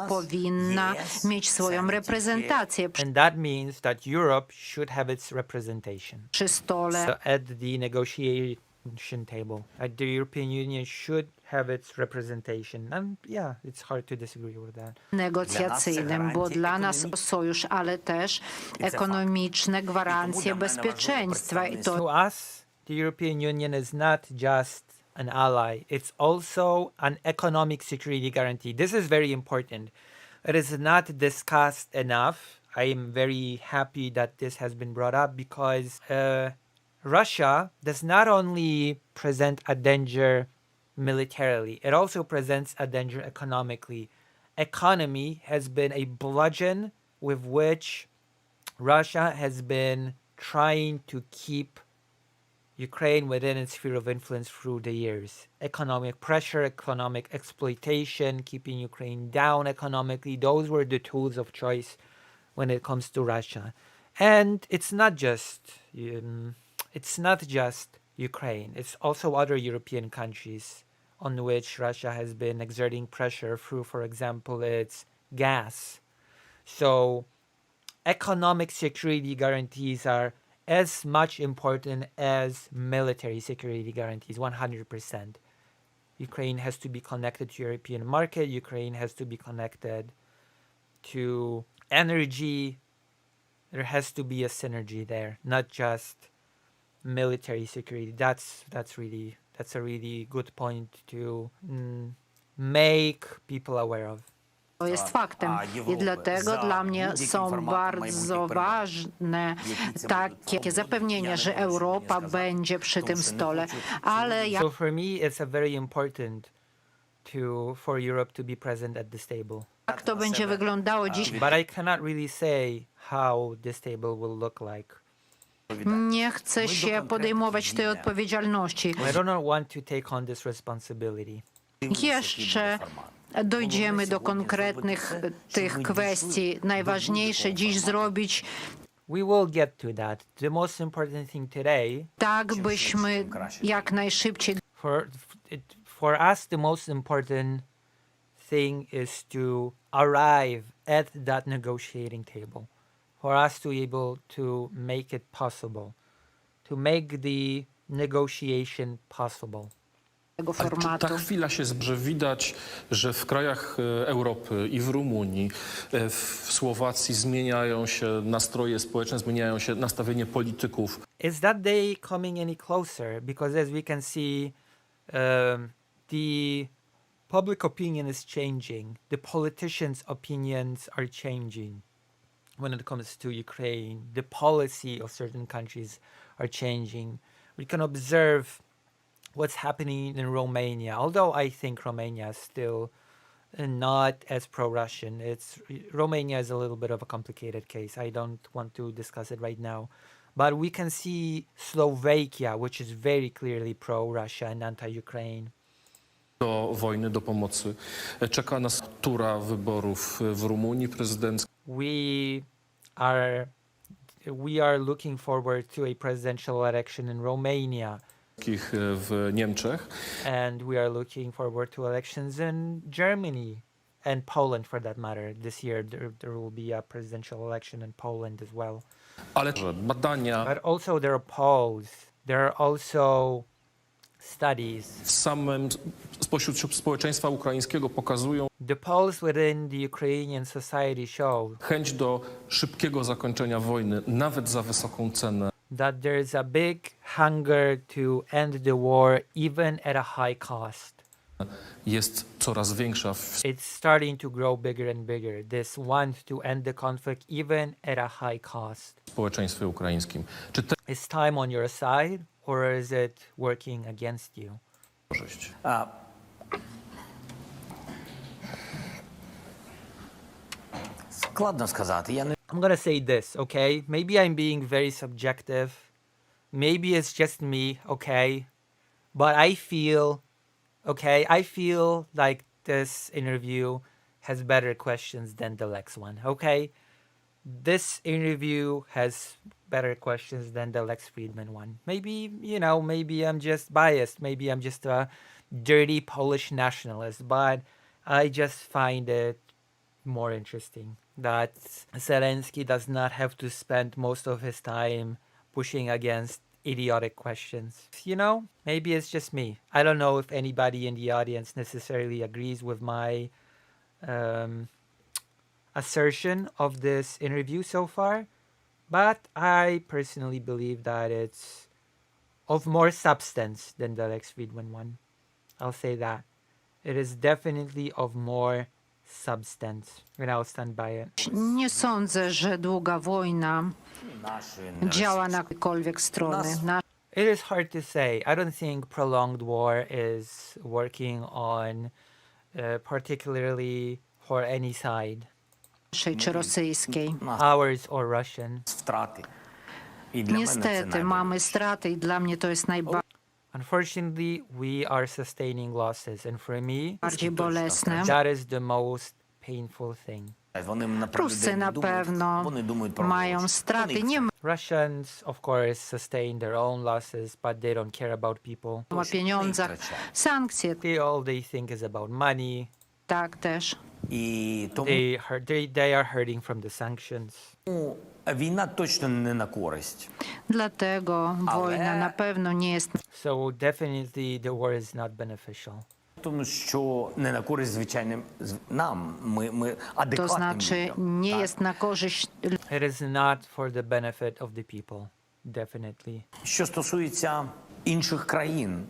D: powinna mieć swoją reprezentację
A: And that means that Europe should have its representation.
D: przy stole.
A: So at the negotiation table, the European Union should have its representation. And yeah, it's hard to disagree with that.
D: Negocjacyjnym, bo dla nas sojusz, ale też ekonomiczne gwarancje bezpieczeństwa. I to
A: To us, the European Union is not just an ally, it's also an economic security guarantee. This is very important. It is not discussed enough. I am very happy that this has been brought up because Russia does not only present a danger militarily, it also presents a danger economically. Economy has been a bludgeon with which Russia has been trying to keep Ukraine within its sphere of influence through the years. Economic pressure, economic exploitation, keeping Ukraine down economically, those were the tools of choice when it comes to Russia. And it's not just Ukraine, it's also other European countries on which Russia has been exerting pressure through, for example, its gas. So economic security guarantees are as much important as military security guarantees, 100%. Ukraine has to be connected to European market. Ukraine has to be connected to energy. There has to be a synergy there, not just military security. That's a really good point to make people aware of.
D: To jest faktem i dlatego dla mnie są bardzo ważne takie zapewnienia, że Europa będzie przy tym stole. Ale
A: So for me, it's very important for Europe to be present at this table.
D: jak to będzie wyglądało dziś,
A: But I cannot really say how this table will look like.
D: nie chcę się podejmować tej odpowiedzialności.
A: I do not want to take on this responsibility.
D: Jeszcze dojdziemy do konkretnych tych kwestii. Najważniejsze dziś zrobić
A: We will get to that. The most important thing today,
D: tak, byśmy jak najszybciej
A: for us, the most important thing is to arrive at that negotiating table. For us to be able to make it possible, to make the negotiation possible.
D: tego
F: Ale czy
D: formatu.
F: ta chwila się że widać, że w krajach Europy i w Rumunii, w Słowacji zmieniają się nastroje społeczne, zmieniają się nastawienie polityków.
A: Is that day coming any closer? Because as we can see, the public opinion is changing. The politicians' opinions are changing when it comes to Ukraine. The policy of certain countries are changing. We can observe what's happening in Romania. Although I think Romania is still not as pro-Russian. Romania is a little bit of a complicated case. I don't want to discuss it right now. But we can see Slovakia, which is very clearly pro-Russia and anti-Ukraine.
F: Do wojny, do pomocy. Czeka nas tura wyborów w Rumunii prezydenckich.
A: We are looking forward to a presidential election in Romania.
F: W Niemczech.
A: And we are looking forward to elections in Germany and Poland for that matter. This year there will be a presidential election in Poland as well.
F: Ale badania
A: But also there are polls. There are also studies.
F: Spośród społeczeństwa ukraińskiego pokazują
A: The polls within the Ukrainian society show
F: chęć do szybkiego zakończenia wojny, nawet za wysoką cenę.
A: That there's a big hunger to end the war even at a high cost.
F: Jest coraz większa.
A: It's starting to grow bigger and bigger. This want to end the conflict even at a high cost.
F: W społeczeństwie ukraińskim. Czy
A: Is time on your side or is it working against you?
F: korzyść?
G: Складно сказати.
A: I'm gonna say this, okay? Maybe I'm being very subjective. Maybe it's just me, okay? But I feel like this interview has better questions than the Lex one, okay? This interview has better questions than the Lex Friedman one. Maybe, maybe I'm just biased. Maybe I'm just a dirty Polish nationalist, but I just find it more interesting that Zelensky does not have to spend most of his time pushing against idiotic questions. Maybe it's just me. I don't know if anybody in the audience necessarily agrees with my assertion of this interview so far, but I personally believe that it's of more substance than the Lex Friedman one. I'll say that. It is definitely of more substance, and I'll stand by it.
D: Nie sądzę, że długa wojna działa na jakąkolwiek stronę.
A: It is hard to say. I don't think prolonged war is working on particularly for any side.
D: naszej czy rosyjskiej.
A: Ours or Russian.
G: Втрати. І для мене це
D: Niestety mamy straty i dla mnie to jest
A: Unfortunately, we are sustaining losses, and for me,
D: najbardziej bolesne.
A: that is the most painful thing.
G: Вони на
D: Ruscy na pewno
G: вони думають про
D: mają
G: гроші.
D: straty. Nie
A: Russians, of course, sustain their own losses, but they don't care about people.
D: ma o pieniądzach. Sankcje
A: All they think is about money.
D: tak też.
G: І тому
A: They are hurting from the sanctions.
G: війна точно не на користь.
D: Dlatego wojna na pewno nie jest
A: So definitely the war is not beneficial.
G: Тому що не на користь звичайним нам, ми
D: to
G: адекватним
D: znaczy
G: людям.
D: nie
G: так?
D: jest na korzyść
A: It is not for the benefit of the people. Definitely.
G: Що стосується інших країн,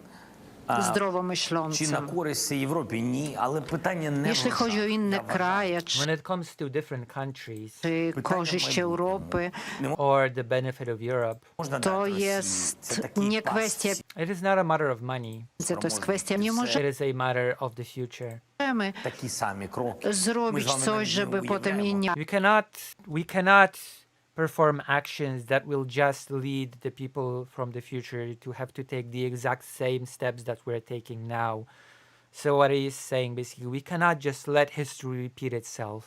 G: чи на
D: zdrowomyślącym.
G: користь Європі? Ні, але питання не
D: Jeśli chodzi o inne kraje,
A: When it comes to different countries
D: czy korzyść Europy,
A: or the benefit of Europe,
D: to jest nie kwestia
A: it is not a matter of money.
D: pieniędzy, to jest kwestia, nie
A: It is a matter of the future.
D: możemy
G: такі самі кроки. Ми з
D: zrobić
G: вами
D: coś,
G: навіть
D: żeby
G: не
D: potem
G: уявляємо.
D: inni
A: We cannot perform actions that will just lead the people from the future to have to take the exact same steps that we're taking now. So what he is saying basically, we cannot just let history repeat itself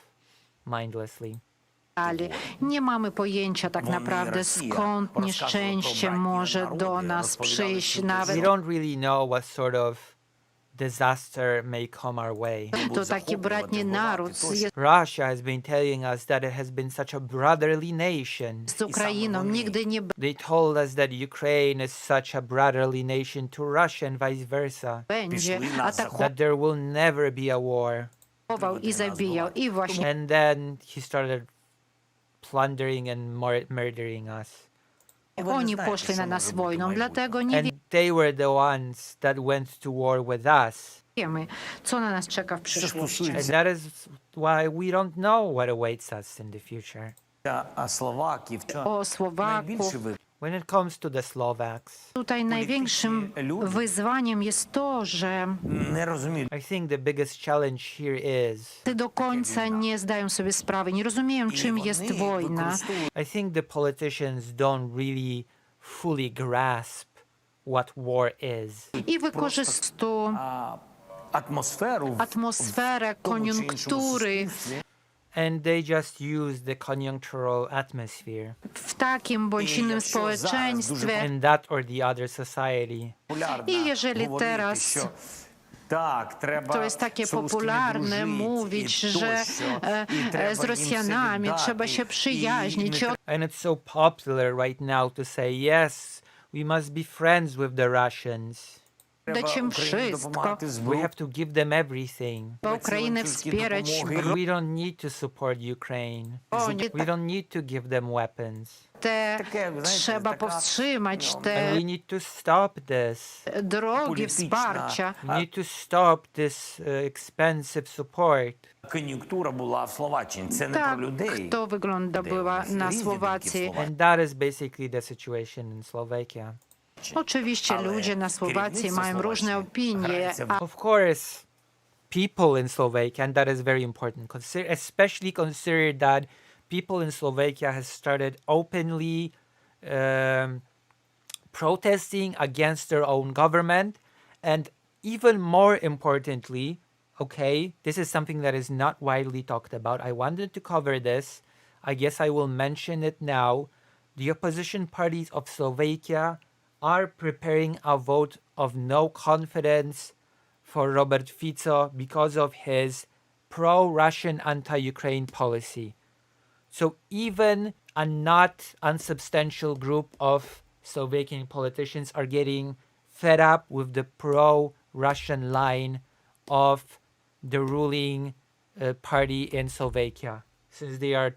A: mindlessly.
D: dali. Nie mamy pojęcia tak
G: Вони,
D: naprawdę,
G: Росія,
D: skąd
G: розказували
D: nieszczęście
G: про братні
D: może
G: народи,
D: do nas
G: розповідали,
D: przyjść,
G: що
A: We
D: nawet
A: don't really know what sort of disaster may come our way.
D: to taki bratni naród jest
A: Russia has been telling us that it has been such a brotherly nation.
D: z Ukrainą, nigdy nie
A: They told us that Ukraine is such a brotherly nation to Russia and vice versa.
D: będzie atakował
A: That there will never be a war.
D: i zabijał. I właśnie
A: And then he started plundering and murdering us.
D: oni poszli na nas wojną, dlatego nie
A: And they were the ones that went to war with us.
D: wiemy, co na nas czeka w
G: Що
D: przyszłości.
A: And
G: стосується
A: that is why we don't know what awaits us in the future.
G: Словаків,
D: O Słowaków,
G: найбільше ви
A: When it comes to the Slovaks,
D: tutaj największym wyzwaniem jest to, że
G: не розуміють.
A: I think the biggest challenge here is
D: do końca nie zdają sobie sprawy, nie rozumieją, czym jest wojna.
A: I think the politicians don't really fully grasp what war is.
D: I wykorzystują
G: Атмосферу,
D: atmosferę, koniunktury
A: And they just use the conjunctural atmosphere
D: w takim bądź innym społeczeństwie.
A: in that or the other society.
D: I jeżeli teraz to jest takie popularne mówić, że z Rosjanami trzeba się przyjaźnić,
A: And it's so popular right now to say, yes, we must be friends with the Russians.
D: oddać im wszystko,
A: We have to give them everything.
D: Ukrainę wspierać,
A: But we don't need to support Ukraine.
D: bronić.
A: We don't need to give them weapons.
D: Trzeba powstrzymać
A: And
D: te
A: we need to stop this.
D: drogi wsparcia.
A: We need to stop this expensive support.
G: кон'юнктура була в Словаччині. Це не
D: Tak,
G: про людей.
D: to wygląda była na Słowacji.
A: And that is basically the situation in Slovakia.
D: Oczywiście ludzie na Słowacji mają różne opinie, a
A: Of course, people in Slovakia, and that is very important, especially consider that people in Slovakia has started openly protesting against their own government. And even more importantly, okay, this is something that is not widely talked about. I wanted to cover this. I guess I will mention it now. The opposition parties of Slovakia are preparing a vote of no confidence for Robert Fico because of his pro-Russian anti-Ukraine policy. So even a not unsubstantial group of Slovakian politicians are getting fed up with the pro-Russian line of the ruling party in Slovakia, since they are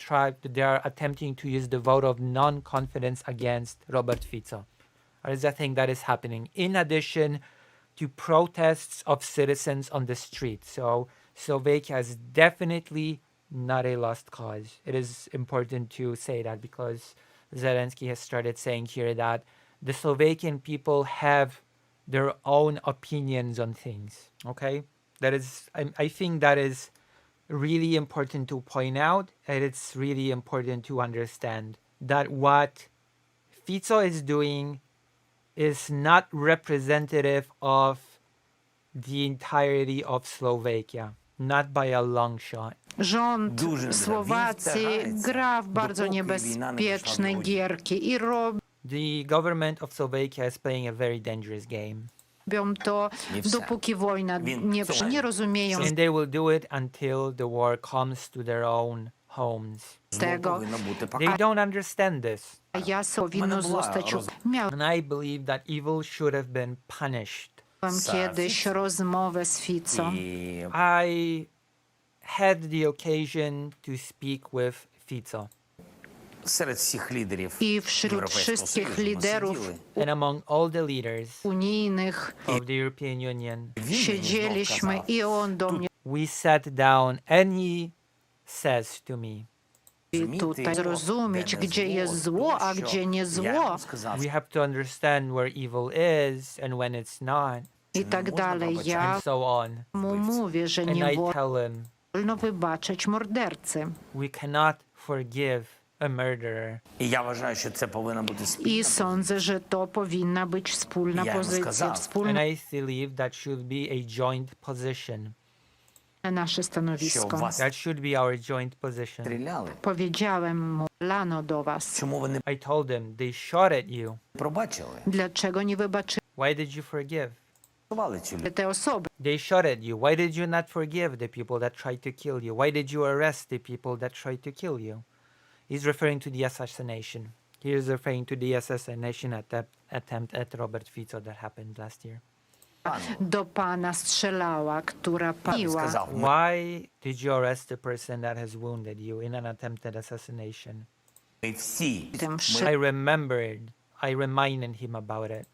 A: attempting to use the vote of non-confidence against Robert Fico. Or is a thing that is happening in addition to protests of citizens on the street. So Slovakia is definitely not a lost cause. It is important to say that because Zelensky has started saying here that the Slovakian people have their own opinions on things. Okay, that is, I think that is really important to point out, and it's really important to understand that what Fico is doing is not representative of the entirety of Slovakia, not by a long shot.
D: Rząd Słowacji gra w bardzo niebezpieczne gierki i robią
A: The government of Slovakia is playing a very dangerous game.
D: to, dopóki wojna nie rozumieją
A: And they will do it until the war comes to their own homes.
D: tego.
A: They don't understand this.
D: Ja powinno zostać
A: And I believe that evil should have been punished.
D: Miałem kiedyś rozmowę z Fico.
A: I had the occasion to speak with Fico.
D: I wśród wszystkich liderów
A: And among all the leaders
D: unijnych
A: of the European Union,
D: siedzieliśmy i on do mnie
A: we sat down and he says to me,
D: tutaj zrozumieć, gdzie jest zło, a gdzie nie zło
A: we have to understand where evil is and when it's not,
D: i tak dalej. Ja
A: and so on.
D: mu mówię, że
A: And
D: nie
A: I tell him,
D: wolno wybaczyć mordercy.
A: we cannot forgive a murderer.
D: I sądzę, że to powinna być wspólna pozycja,
A: And
D: wspólne
A: I believe that should be a joint position.
D: nasze stanowisko.
A: That should be our joint position.
D: Powiedziałem mu, lano do was.
A: I told him, they shot at you.
D: Dlaczego nie wybaczyli
A: Why did you forgive?
D: te osoby?
A: They shot at you. Why did you not forgive the people that tried to kill you? Why did you arrest the people that tried to kill you? He's referring to the assassination. He is referring to the assassination attempt at Robert Fico that happened last year.
D: Do pana strzelała, która paliła.
A: Why did you arrest the person that has wounded you in an attempted assassination?
D: Tym
A: I reminded him about it.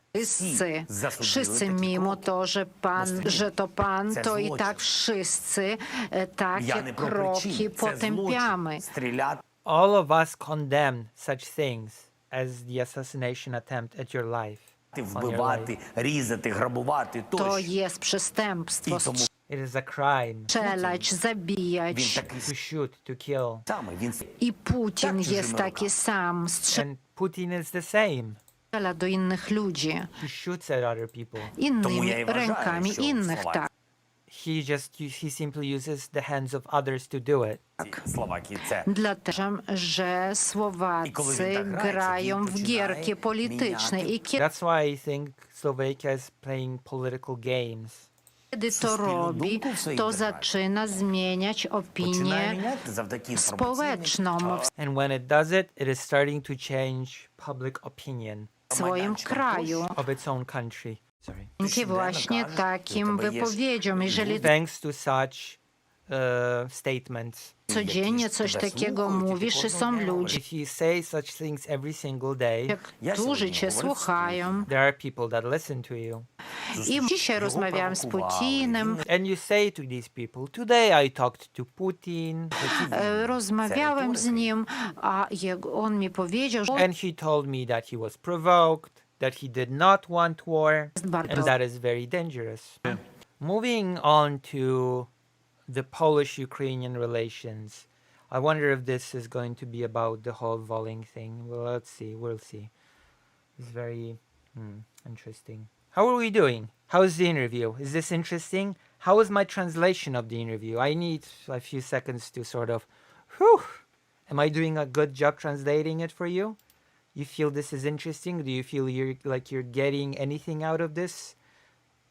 D: wszyscy mimo to, że to pan, to i tak wszyscy takie kroki potępiamy.
A: All of us condemn such things as the assassination attempt at your life.
D: To jest przestępstwo.
A: It is a crime
D: Strzelać, zabijać.
A: to shoot, to kill.
D: I Putin jest taki sam.
A: And Putin is the same.
D: Strzela do innych ludzi.
A: He shoots at other people.
D: Innymi rękami innych, tak.
A: He simply uses the hands of others to do it.
D: Dlatego, że Słowacy grają w gierki polityczne i
A: That's why I think Slovakia is playing political games.
D: kiedy to robi, to zaczyna zmieniać opinię społeczną
A: And when it does it, it is starting to change public opinion
D: w swoim kraju.
A: of its own country. Sorry.
D: Dzięki właśnie takim wypowiedziom, jeżeli
A: Thanks to such statements.
D: codziennie coś takiego mówisz, i są ludzie,
A: If you say such things every single day,
D: którzy cię słuchają.
A: there are people that listen to you.
D: I dzisiaj rozmawiałem z Putinem,
A: And you say to these people, today I talked to Putin,
D: rozmawiałem z nim, a on mi powiedział, że
A: and he told me that he was provoked, that he did not want war,
D: jest bardzo
A: and that is very dangerous. Moving on to the Polish-Ukrainian relations, I wonder if this is going to be about the whole Volyn thing. Well, let's see. We'll see. It's very interesting. How are we doing? How is the interview? Is this interesting? How is my translation of the interview? I need a few seconds to sort of, whew. Am I doing a good job translating it for you? You feel this is interesting? Do you feel you're getting anything out of this?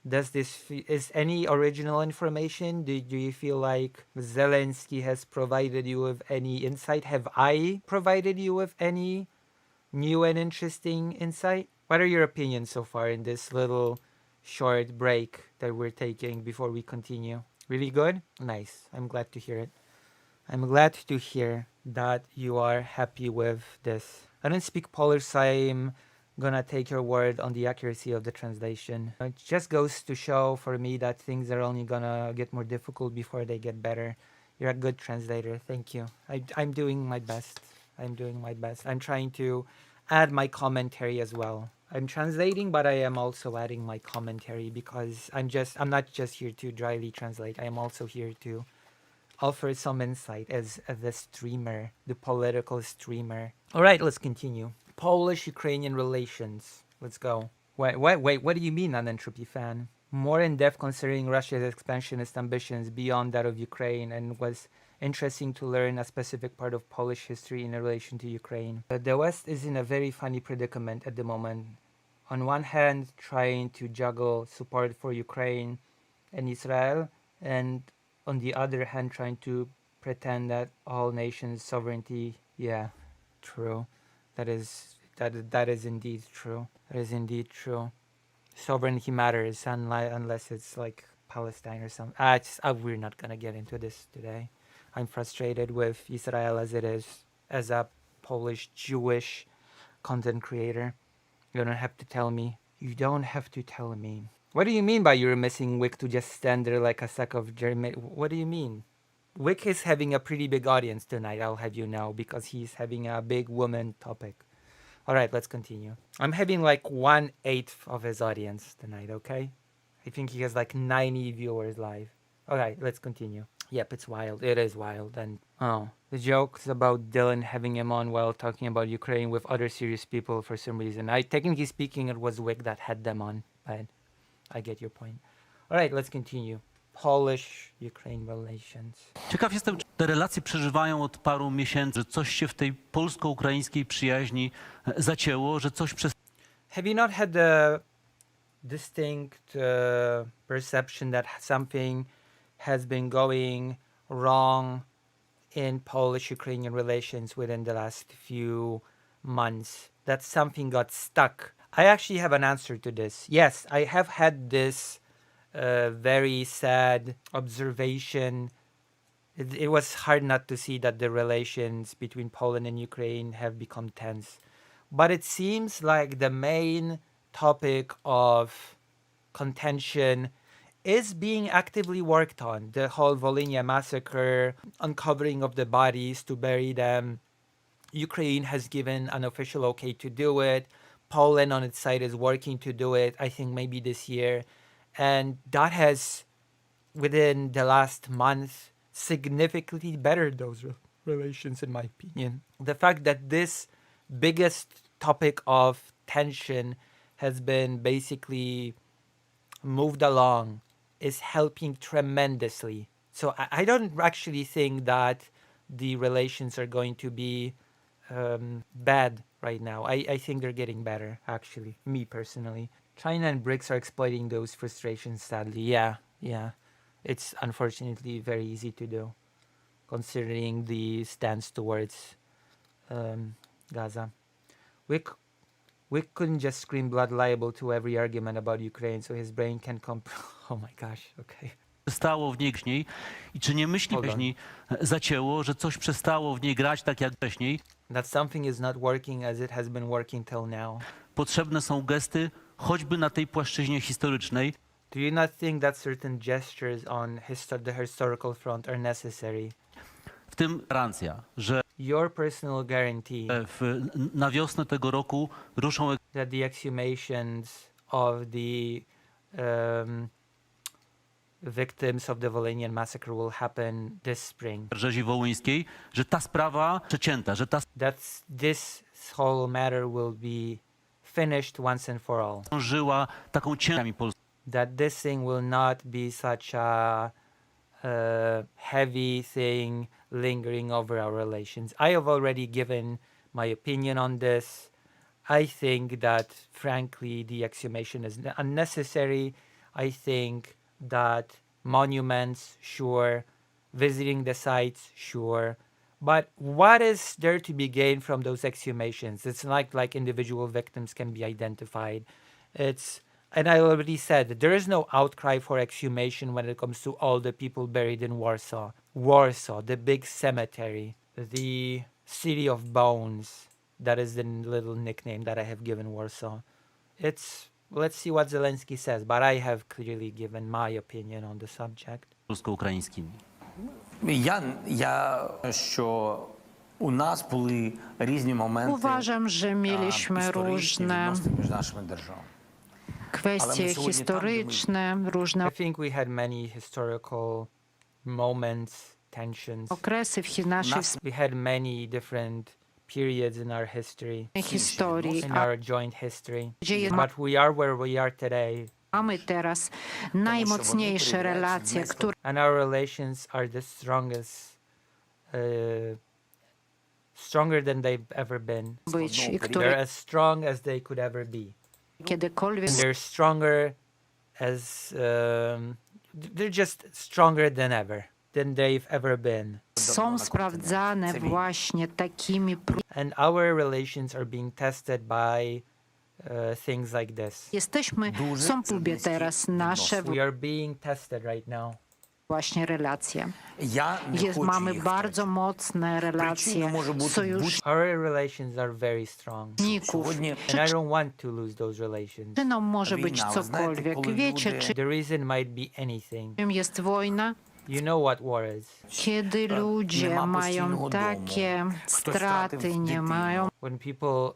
A: Is any original information? Do you feel like Zelensky has provided you with any insight? Have I provided you with any new and interesting insight? What are your opinions so far in this little short break that we're taking before we continue? Really good? Nice. I'm glad to hear it. I'm glad to hear that you are happy with this. I don't speak Polish, so I'm gonna take your word on the accuracy of the translation. It just goes to show for me that things are only gonna get more difficult before they get better. You're a good translator. Thank you. I'm doing my best. I'm trying to add my commentary as well. I'm translating, but I am also adding my commentary because I'm not just here to dryly translate. I am also here to offer some insight as the streamer, the political streamer. All right, let's continue. Polish-Ukrainian relations. Let's go. Wait, what do you mean, Unentropy fan? More in-depth considering Russia's expansionist ambitions beyond that of Ukraine, and was interesting to learn a specific part of Polish history in relation to Ukraine. The West is in a very funny predicament at the moment. On one hand, trying to juggle support for Ukraine and Israel, and on the other hand, trying to pretend that all nations' sovereignty. Yeah, true. That is indeed true. That is indeed true. Sovereignty matters unless it's like Palestine or something. We're not gonna get into this today. I'm frustrated with Israel as it is, as a Polish Jewish content creator. You don't have to tell me. You don't have to tell me. What do you mean by you're missing Wick to just stand there like a sack of German? What do you mean? Wick is having a pretty big audience tonight, I'll have you know, because he's having a big woman topic. All right, let's continue. I'm having like 1/8 of his audience tonight, okay? I think he has like 90 viewers live. All right, let's continue. Yep, it's wild. It is wild. And the jokes about Dylan having him on while talking about Ukraine with other serious people for some reason. Technically speaking, it was Wick that had them on, but I get your point. All right, let's continue. Polish-Ukraine relations.
C: Ciekaw jestem, czy te relacje przeżywają od paru miesięcy, że coś się w tej polsko-ukraińskiej przyjaźni zacięło, że coś przez...
A: Have you not had the distinct perception that something has been going wrong in Polish-Ukrainian relations within the last few months? That something got stuck? I actually have an answer to this. Yes, I have had this very sad observation. It was hard not to see that the relations between Poland and Ukraine have become tense. But it seems like the main topic of contention is being actively worked on. The whole Volhynia massacre, uncovering of the bodies to bury them. Ukraine has given an official okay to do it. Poland on its side is working to do it, I think maybe this year. And that has, within the last month, significantly bettered those relations, in my opinion. The fact that this biggest topic of tension has been basically moved along is helping tremendously. So I don't actually think that the relations are going to be bad right now. I think they're getting better, actually, me personally. China and BRICS are exploiting those frustrations, sadly. Yeah. It's unfortunately very easy to do, considering the stance towards Gaza. We couldn't just scream blood libel to every argument about Ukraine, so his brain can Oh my gosh, okay.
C: Przestało w niej grzniej i czy nie myśli wcześniej zacięło, że coś przestało w niej grać tak jak wcześniej?
A: That something is not working as it has been working till now.
C: Potrzebne są gesty, choćby na tej płaszczyźnie historycznej.
A: Do you not think that certain gestures on the historical front are necessary?
C: W tym gwarancja, że
A: your personal guarantee
C: na wiosnę tego roku ruszą
A: that the exhumations of the victims of the Volhynian massacre will happen this spring.
C: Rzezi Wołyńskiej, że ta sprawa przecięta, że
A: this whole matter will be finished once and for all.
C: Żyła taką ciężarami Polski.
A: That this thing will not be such a heavy thing lingering over our relations. I have already given my opinion on this. I think that, frankly, the exhumation is unnecessary. I think that monuments, sure. Visiting the sites, sure. But what is there to be gained from those exhumations? It's not like individual victims can be identified. And I already said, there is no outcry for exhumation when it comes to all the people buried in Warsaw. Warsaw, the big cemetery, the city of bones. That is the little nickname that I have given Warsaw. Let's see what Zelensky says, but I have clearly given my opinion on the subject.
C: Polsko-ukraińskimi.
D: Uważam, że mieliśmy różne kwestie historyczne, różne.
A: I think we had many historical moments tensions.
D: Okresy w naszej
A: We had many different periods in our history,
D: historii,
A: in our joint history.
D: gdzie jest
A: But we are where we are today,
D: mamy teraz najmocniejsze relacje, które
A: and our relations are the strongest, stronger than they've ever been.
D: być i
A: They're
D: które
A: as strong as they could ever be.
D: kiedykolwiek
A: And they're stronger as they're just stronger than ever, than they've ever been.
D: są sprawdzane właśnie takimi
A: And our relations are being tested by things like this.
D: są próbie teraz nasze
A: We are being tested right now.
D: właśnie relacje.
G: Я не хочу
D: Mamy
G: їх
D: bardzo mocne relacje sojuszników.
A: Our relations are very strong.
G: Сьогодні
A: And I don't want to lose those relations.
D: Przyczyną może być
G: Wojna, ви знаєте,
D: cokolwiek.
G: коли
D: Wiecie,
G: люди-
A: The reason might be anything.
D: czym jest wojna?
A: You know what war is.
D: Kiedy ludzie
G: ma
D: mają
G: postійного
D: takie
G: дому. Хтось
D: straty,
G: втратив
D: nie
G: дитину.
D: mają
A: When people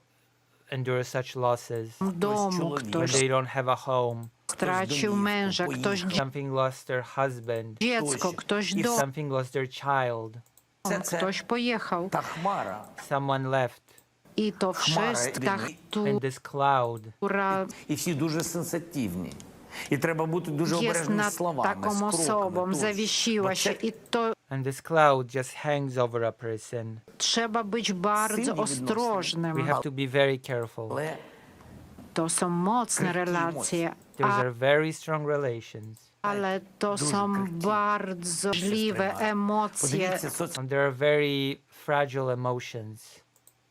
A: endure such losses,
D: domu,
G: człowiek.
A: when
D: ktoś
A: they don't have a home,
D: stracił męża, ktoś
A: something lost their husband,
D: dziecko, ktoś dom,
A: something lost their child,
D: ktoś pojechał.
G: та хмара.
A: someone left,
D: I to wszystko, ta
A: and this cloud
D: która
G: І всі дуже сенситивні. І треба бути дуже
D: jest
G: обережними
D: nad
G: словами, з
D: taką osobą,
G: кроками.
D: zawiesiła się i to
A: and this cloud just hangs over a person.
D: trzeba być bardzo
A: We
D: ostrożnym.
A: have to be very careful.
G: Але
D: To są mocne relacje,
A: Those are very strong relations,
D: ale to są bardzo żliwe emocje,
G: подивіться, соц...
A: and there are very fragile emotions.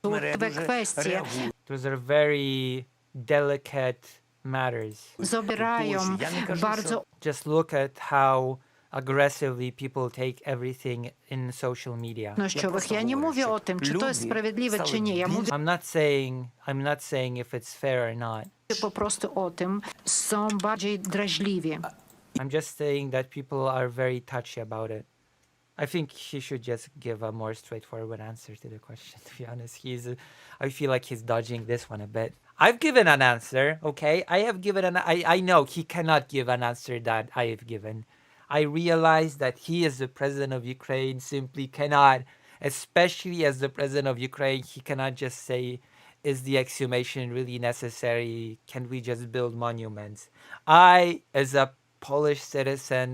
D: trudne kwestie.
G: реагують.
A: Those are very delicate matters.
D: Zabierają
G: Ja nie кажу,
D: bardzo
A: Just look at how aggressively people take everything in social media.
D: wartościowych. Ja nie mówię o tym, czy to jest sprawiedliwe, czy nie. Ja mówię
A: I'm not saying if it's fair or not.
D: po prostu o tym, są bardziej drażliwi.
A: I'm just saying that people are very touchy about it. I think he should just give a more straightforward answer to the question, to be honest. I feel like he's dodging this one a bit. I've given an answer, okay? I have given I know he cannot give an answer that I have given. I realize that he is the president of Ukraine, simply cannot, especially as the president of Ukraine, he cannot just say, is the exhumation really necessary? Can we just build monuments? I, as a Polish citizen,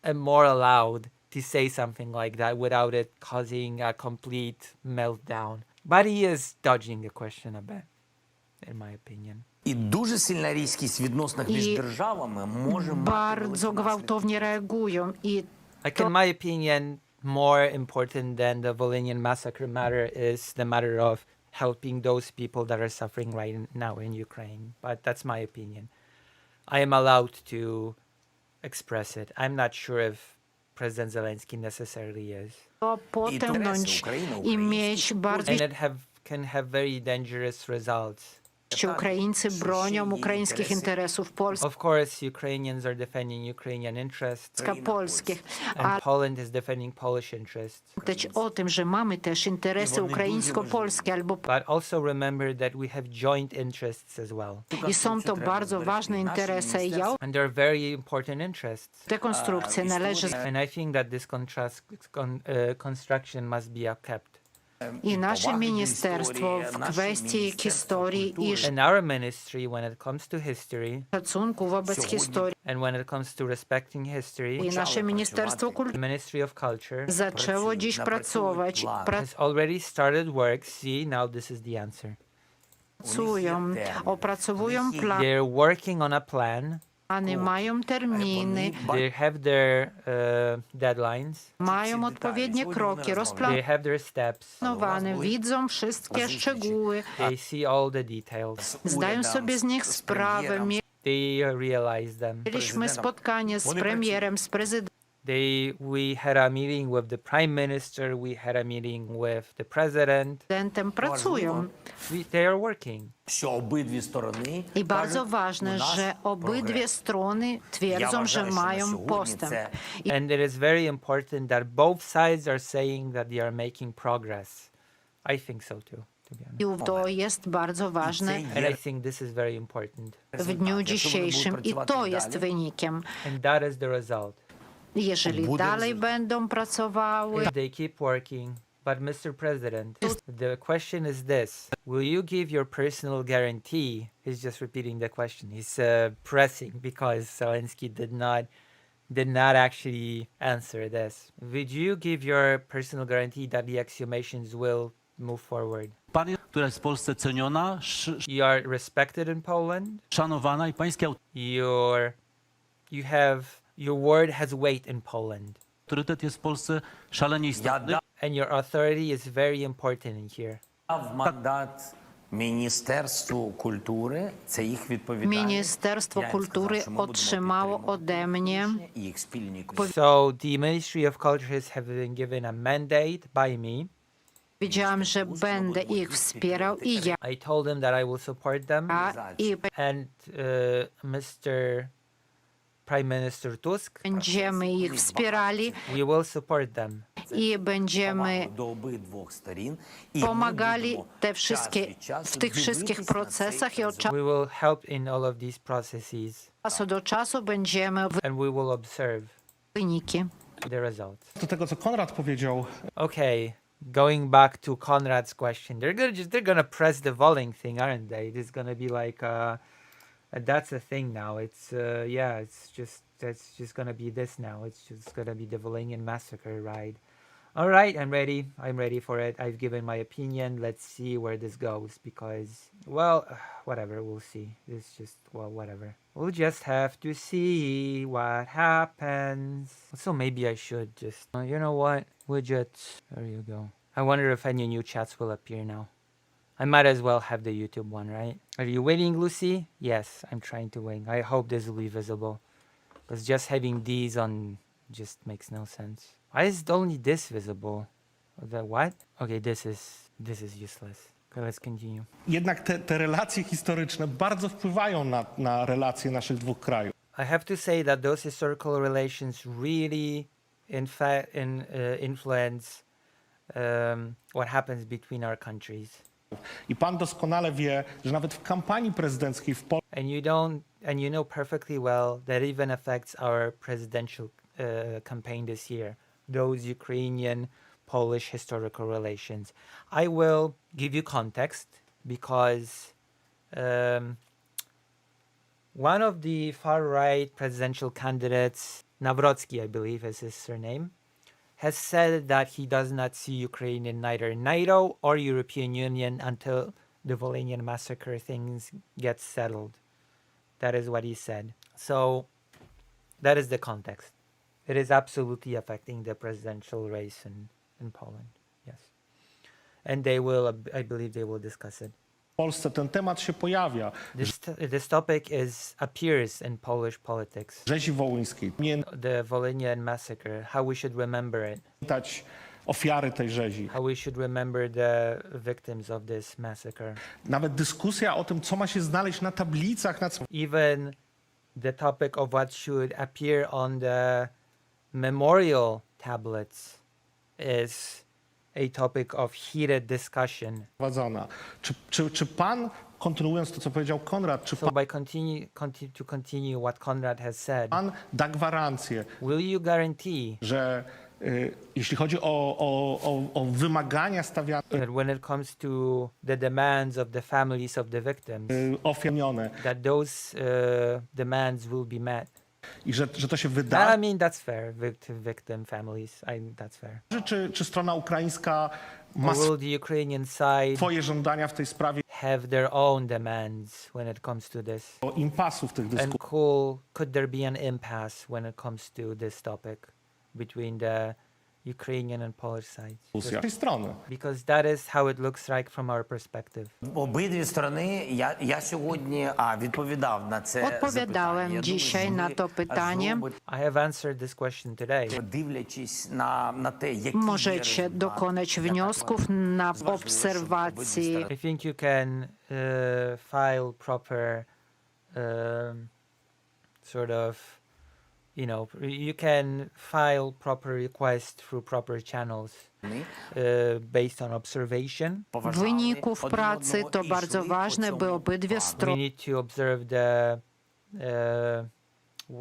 A: am more allowed to say something like that without it causing a complete meltdown. But he is dodging the question a bit, in my opinion.
G: І дуже сильна різкість в відносинах між
D: І
G: державами може мати
D: Bardzo
G: великі наслідки.
D: gwałtownie reagują i
A: Like, in my opinion, more important than the Volhynian massacre matter is the matter of helping those people that are suffering right now in Ukraine. But that's my opinion. I am allowed to express it. I'm not sure if President Zelensky necessarily is.
D: to potęgnąć i mieć bardzo
A: And it can have very dangerous results.
D: że Ukraińcy bronią ukraińskich interesów
A: Of course, Ukrainians are defending Ukrainian interests,
D: polskich, a
A: and Poland is defending Polish interests.
D: pamiętać o tym, że mamy też interesy ukraińsko-polskie albo
A: But also remember that we have joint interests as well.
D: i są to bardzo ważne interesy. Ja
A: And they're very important interests.
D: dekonstrukcję należy
A: And I think that this construction must be kept.
D: i nasze ministerstwo w kwestii historii i
A: In our ministry, when it comes to history,
D: szacunku wobec historii
A: and when it comes to respecting history,
D: i nasze ministerstwo
A: the
D: kultury
A: Ministry of Culture
D: zaczęło dziś pracować,
A: has already started work. See, now this is the answer.
D: pracują, opracowują
A: They're working on a plan.
D: plany, mają terminy,
A: They have their deadlines.
D: mają odpowiednie kroki
A: They have their steps.
D: rozplanowane, widzą wszystkie szczegóły,
A: They see all the details.
D: zdają sobie z nich sprawę.
A: They realize them.
D: Mieliśmy spotkanie z premierem, z prezydentem.
A: We had a meeting with the prime minister. We had a meeting with the president.
D: Pracują.
A: They are working.
G: Що обидві сторони
D: I bardzo
G: кажуть,
D: ważne,
G: у нас
D: że obydwie
G: прогрес.
D: strony twierdzą, że
G: wważаю, що на
D: mają
G: сьогодні
D: postęp.
G: це
A: And it is very important that both sides are saying that they are making progress. I think so too, to be honest.
D: I to jest bardzo ważne
A: And I think this is very important.
D: w dniu dzisiejszym i to jest wynikiem.
A: And that is the result.
D: jeżeli dalej będą pracowały.
A: They keep working. But Mr. President, the question is this. Will you give your personal guarantee? He's just repeating the question. He's pressing because Zelensky did not actually answer this. Would you give your personal guarantee that the exhumations will move forward?
C: Pani, która jest w Polsce ceniona,
A: You are respected in Poland.
C: szanowana i pański
A: Your word has weight in Poland.
C: autorytet jest w Polsce szalenie istotny.
A: And your authority is very important in here.
G: Дав мандат Міністерству культури, це їх відповідальність.
D: Міністерство культури otrzymało ode mnie.
G: Їх спільні
A: So the Ministry of Cultures have been given a mandate by me.
D: Powiedziałam, że będę ich wspierał i ja.
A: I told them that I will support them.
D: I
A: And Mr. Prime Minister Tusk,
D: będziemy ich wspierali
A: we will support them.
D: i będziemy
G: до обидвох сторін. І
D: pomagali w tych wszystkich procesach i od
A: We will help in all of these processes
D: czasu do czasu będziemy
A: and we will observe
D: wyniki.
A: the results.
E: Do tego, co Konrad powiedział,
A: Okay, going back to Conrad's question. They're gonna press the voting thing, aren't they? It is gonna be like that's a thing now. It's that's just gonna be this now. It's just gonna be the Volhynian massacre, right? All right, I'm ready. I'm ready for it. I've given my opinion. Let's see where this goes because, well, whatever. We'll see. It's just, well, whatever. We'll just have to see what happens. So maybe I should just, you know what? Widgets. There you go. I wonder if any new chats will appear now. I might as well have the YouTube one, right? Are you waiting, Lucy? Yes, I'm trying to wait. I hope this will be visible. Because just having these on just makes no sense. Why is only this visible? The what? Okay, this is useless. Okay, let's continue.
E: jednak te relacje historyczne bardzo wpływają na relacje naszych dwóch krajów.
A: I have to say that those historical relations really, influence what happens between our countries.
E: I pan doskonale wie, że nawet w kampanii prezydenckiej w Polsce
A: And you know perfectly well that even affects our presidential campaign this year. Those Ukrainian-Polish historical relations. I will give you context because one of the far-right presidential candidates, Nawrocki, I believe is his surname, has said that he does not see Ukraine in neither NATO or European Union until the Volhynian massacre things get settled. That is what he said. So that is the context. It is absolutely affecting the presidential race in Poland. Yes. And they will, I believe they will discuss it.
E: w Polsce ten temat się pojawia.
A: This topic appears in Polish politics.
E: Rzezi Wołyńskiej.
A: The Volhynian massacre, how we should remember it.
E: Pamiętać ofiary tej rzezi.
A: How we should remember the victims of this massacre.
E: Nawet dyskusja o tym, co ma się znaleźć na tablicach,
A: Even the topic of what should appear on the memorial tablets is a topic of heated discussion.
E: prowadzona. Czy pan, kontynuując to, co powiedział Konrad, czy
A: So by continue what Conrad has said,
E: pan da gwarancję,
A: will you guarantee
E: że jeśli chodzi o wymagania stawiane
A: that when it comes to the demands of the families of the victims,
E: ofiarnione
A: that those demands will be met?
E: i że to się
A: I
E: wydarzy,
A: mean, that's fair. Victim families, that's fair.
E: czy strona ukraińska ma
A: Or will the Ukrainian side
E: swoje żądania w tej sprawie
A: have their own demands when it comes to this?
E: o impasu w tych
A: And
E: dyskusjach?
A: could there be an impasse when it comes to this topic between the Ukrainian and Polish sides?
E: Z tej strony.
A: Because that is how it looks like from our perspective.
G: Обидві сторони, я сьогодні відповідав на це
D: Odpowiadałem dzisiaj na to pytanie.
A: I have answered this question today.
G: Дивлячись на те, які
D: Możecie dokonać wniosków na obserwacji.
A: I think you can file proper sort of, you can file proper requests through proper channels based on observation.
D: Wyników pracy to bardzo ważne, by obydwie
A: We
D: strony
A: need to observe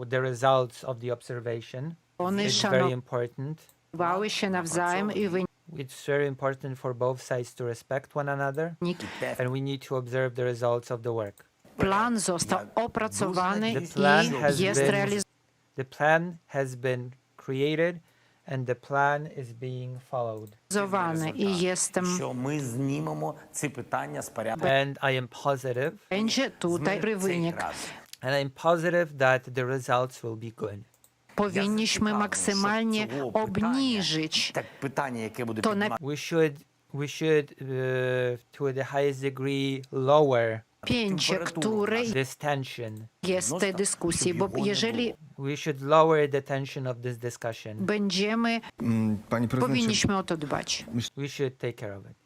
A: the results of the observation
D: Вони
A: It's very important.
D: шанували się nawzajem i
A: It's very important for both sides to respect one another, and we need to observe the results of the work.
D: Plan został opracowany
A: The plan
D: i
A: has
D: jest
A: been the plan has been created, and the plan is being followed.
D: realizowany i jestem
G: що ми знімемо ці питання з порядку.
A: And I am positive,
D: będzie tutaj
G: Цей
D: wyniki.
G: раз.
A: and I'm positive that the results will be good.
D: Powinniśmy maksymalnie obniżyć
G: Так, питання, яке буде
D: to
G: піднімати
A: We should to the highest degree lower
D: napięcie, które
A: this tension.
D: jest w tej dyskusji, bo jeżeli
A: We should lower the tension of this discussion.
D: będziemy,
H: Panie prezydencie,
D: powinniśmy o to dbać.
A: We should take care of it.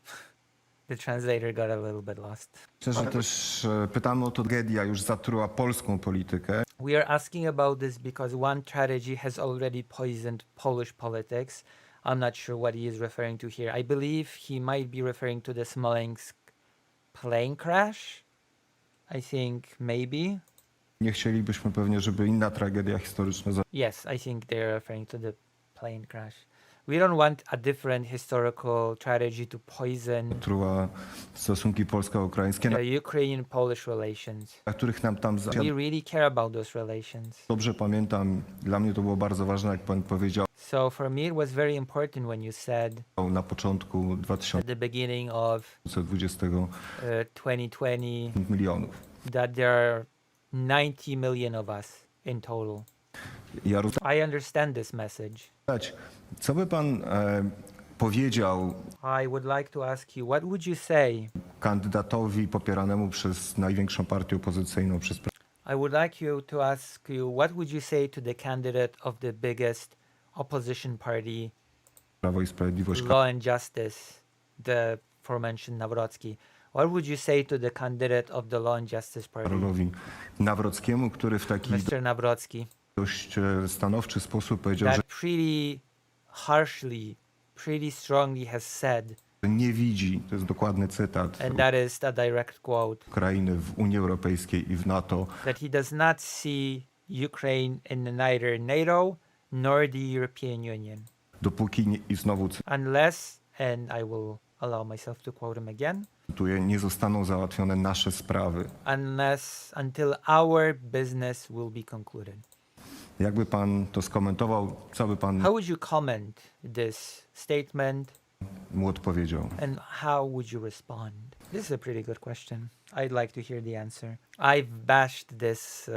A: The translator got a little bit lost.
H: myślę, że też pytamy o to, tragedia już zatruła polską politykę.
A: We are asking about this because one tragedy has already poisoned Polish politics. I'm not sure what he is referring to here. I believe he might be referring to the Smolensk plane crash. I think maybe.
H: Nie chcielibyśmy pewnie, żeby inna tragedia historyczna
A: Yes, I think they're referring to the plane crash. We don't want a different historical tragedy to poison
H: zatruła stosunki polsko-ukraińskie,
A: the Ukrainian-Polish relations.
H: na których nam tam
A: We really care about those relations.
H: dobrze pamiętam. Dla mnie to było bardzo ważne, jak pan powiedział
A: So for me, it was very important when you said
H: na początku
A: at the beginning of
H: 2020
A: 2020
H: milionów.
A: that there are 90 million of us in total.
H: Ja
A: I understand this message.
H: rozmawiać. Co by pan powiedział
A: I would like to ask you, what would you say?
H: kandydatowi popieranemu przez największą partię opozycyjną, przez
A: I would like you to ask you, what would you say to the candidate of the biggest opposition party,
H: Prawo i Sprawiedliwość,
A: Law and Justice, the aforementioned Nawrocki? What would you say to the candidate of the Law and Justice Party,
H: Karolowi Nawrockiemu, który w taki
A: Mr. Nawrocki?
H: dość stanowczy sposób powiedział, że
A: That pretty harshly, pretty strongly has said,
H: nie widzi, to jest dokładny cytat,
A: and that is a direct quote,
H: Ukrainy w Unii Europejskiej i w NATO,
A: that he does not see Ukraine in neither NATO nor the European Union,
H: dopóki nie, i znowu
A: unless, and I will allow myself to quote him again,
H: cytuję, nie zostaną załatwione nasze sprawy.
A: until our business will be concluded.
H: Jakby pan to skomentował, co by pan
A: How would you comment this statement,
H: mu odpowiedział?
A: and how would you respond? This is a pretty good question. I'd like to hear the answer. I've bashed this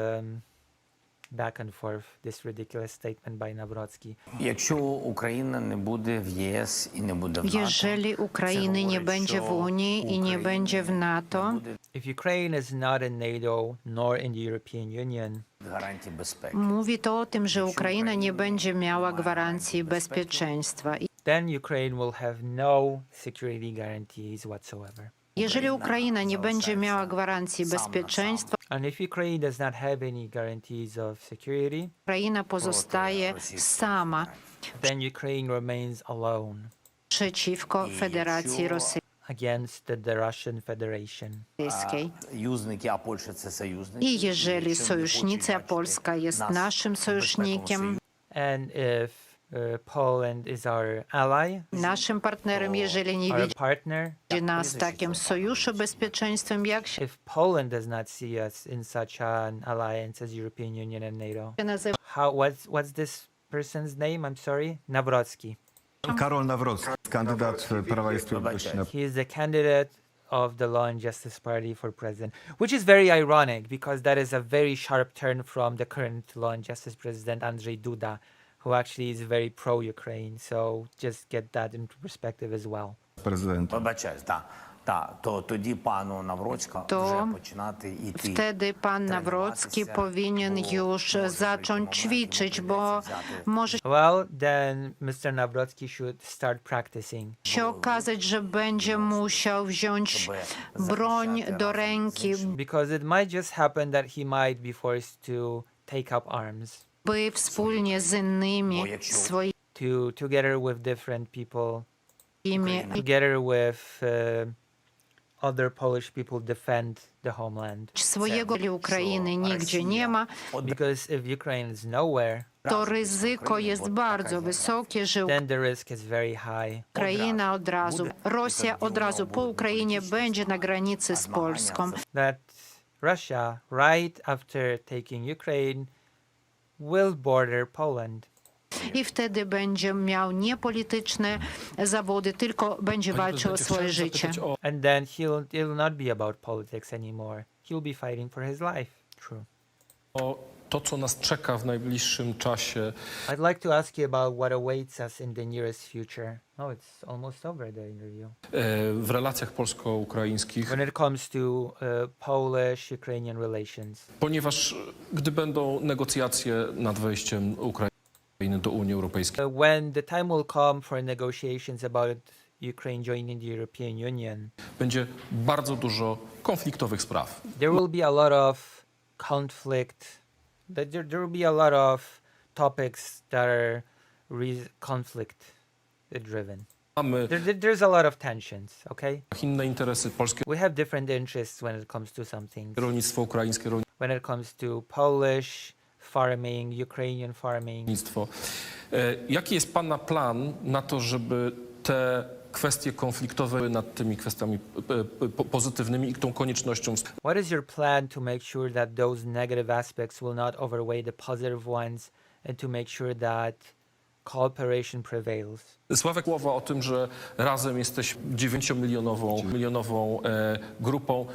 A: back and forth, this ridiculous statement by Nawrocki.
G: Якщо Україна не буде в єС і не буде в НАТО,
D: Jeżeli Ukrainy nie będzie w Unii i nie będzie w NATO,
A: If Ukraine is not in NATO nor in the European Union,
G: гарантій безпеки.
D: mówi to o tym, że Ukraina nie będzie miała gwarancji bezpieczeństwa.
A: then Ukraine will have no security guarantees whatsoever.
D: Jeżeli Ukraina nie będzie miała gwarancji bezpieczeństwa,
A: And if Ukraine does not have any guarantees of security,
D: Ukraina pozostaje sama
A: then Ukraine remains alone
D: przeciwko Federacji
A: against the Russian Federation.
D: Rosyjskiej.
G: Союзники, а Польща це союзники.
D: I jeżeli
G: Якщо вони
D: sojusznicy, a
G: хочуть
D: Polska
G: бачити
D: jest
G: нас
D: naszym
G: в безпековому
D: sojusznikiem,
G: союзі,
A: And if Poland is our ally,
D: naszym partnerem, jeżeli nie
A: our
D: widzi
A: partner,
D: nas w takim sojuszu bezpieczeństwem, jak się
A: if Poland does not see us in such an alliance as European Union and NATO,
D: nazywa,
A: what's this person's name? I'm sorry, Nawrocki.
H: Karol Nawrocki, kandydat Prawa i Sprawiedliwości na
A: He is the candidate of the Law and Justice Party for president, which is very ironic because that is a very sharp turn from the current Law and Justice President Andrzej Duda, who actually is very pro-Ukraine. So just get that into perspective as well.
H: prezydenta.
G: Вибачаюсь, так, то тоді пану Навроцька
D: To
G: вже починати йти.
D: wtedy pan Nawrocki powinien już zacząć ćwiczyć, bo może
A: Well, then Mr. Nawrocki should start practicing.
D: się okazać, że będzie musiał wziąć broń do ręki,
A: Because it might just happen that he might be forced to take up arms
D: by wspólnie z innymi swoimi
A: together with different people, together with other Polish people defend the homeland.
D: swojego Ukrainy nigdzie nie ma.
A: Because if Ukraine is nowhere,
D: to ryzyko jest bardzo wysokie, że
A: then the risk is very high.
D: Rosja od razu po Ukrainie będzie na granicy z Polską.
A: That Russia, right after taking Ukraine, will border Poland.
D: I wtedy będzie miał nie polityczne zawody, tylko będzie walczył o swoje życie.
A: And then it'll not be about politics anymore. He'll be fighting for his life. True.
F: O to, co nas czeka w najbliższym czasie.
A: I'd like to ask you about what awaits us in the nearest future. No, it's almost over the interview.
F: W relacjach polsko-ukraińskich,
A: When it comes to Polish-Ukrainian relations.
F: ponieważ gdy będą negocjacje nad wejściem Ukrainy do Unii Europejskiej,
A: When the time will come for negotiations about Ukraine joining the European Union,
F: będzie bardzo dużo konfliktowych spraw.
A: there will be a lot of conflict. There will be a lot of topics that are conflict driven.
F: Mamy
A: There's a lot of tensions, okay?
F: inne interesy, polskie
A: We have different interests when it comes to some things.
F: rolnictwo, ukraińskie
A: When it comes to Polish farming, Ukrainian farming.
F: rolnictwo. Jaki jest Pana plan na to, żeby te kwestie konfliktowe były nad tymi kwestiami pozytywnymi i tą koniecznością
A: What is your plan to make sure that those negative aspects will not outweigh the positive ones and to make sure that cooperation prevails?
F: Sławek mowa o tym, że razem jesteśmy 9-milionową grupą.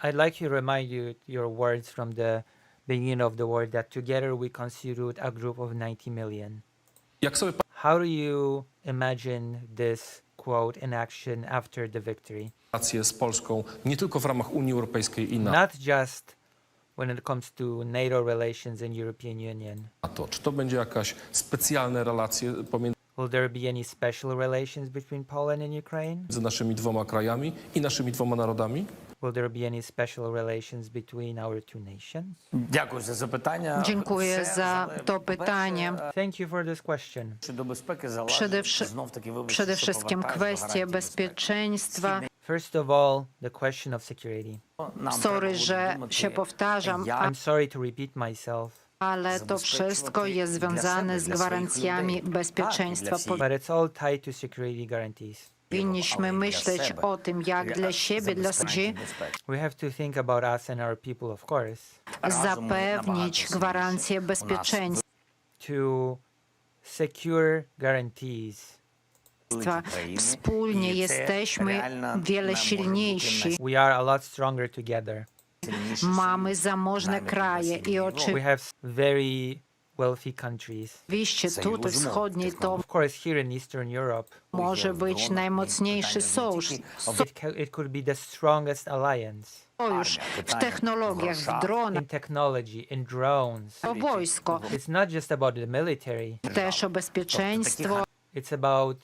A: I'd like to remind you your words from the beginning of the war that together we constitute a group of 90 million.
F: Jak sobie
A: How do you imagine this quote in action after the victory?
F: relacje z Polską, nie tylko w ramach Unii Europejskiej i NATO,
A: Not just when it comes to NATO relations and European Union.
F: czy to będzie jakaś specjalne relacje pomiędzy
A: Will there be any special relations between Poland and Ukraine?
F: naszymi dwoma krajami i naszymi dwoma narodami?
A: Will there be any special relations between our two nations?
G: Дякую за запитання.
D: Dziękuję za to pytanie.
A: Thank you for this question.
G: Щодо безпеки
D: Przede wszystkim kwestie bezpieczeństwa.
A: First of all, the question of security.
D: Sorry, że się powtarzam,
A: I'm sorry to repeat myself,
D: ale to wszystko jest związane z gwarancjami bezpieczeństwa.
A: but it's all tied to security guarantees.
D: Powinniśmy myśleć o tym, jak dla siebie, dla ludzi
A: We have to think about us and our people, of course,
D: zapewnić gwarancje bezpieczeństwa.
A: to secure guarantees.
D: Wspólnie jesteśmy wiele silniejsi.
A: We are a lot stronger together.
D: Mamy zamożne kraje i
A: We have very wealthy countries.
D: oczywiście tutaj wschodniej to
A: Of course, here in Eastern Europe,
D: może być najmocniejszy sojusz
A: it could be the strongest alliance
D: w technologiach, w dronach,
A: in technology, in drones.
D: o wojsko,
A: It's not just about the military.
D: też o bezpieczeństwo,
A: It's about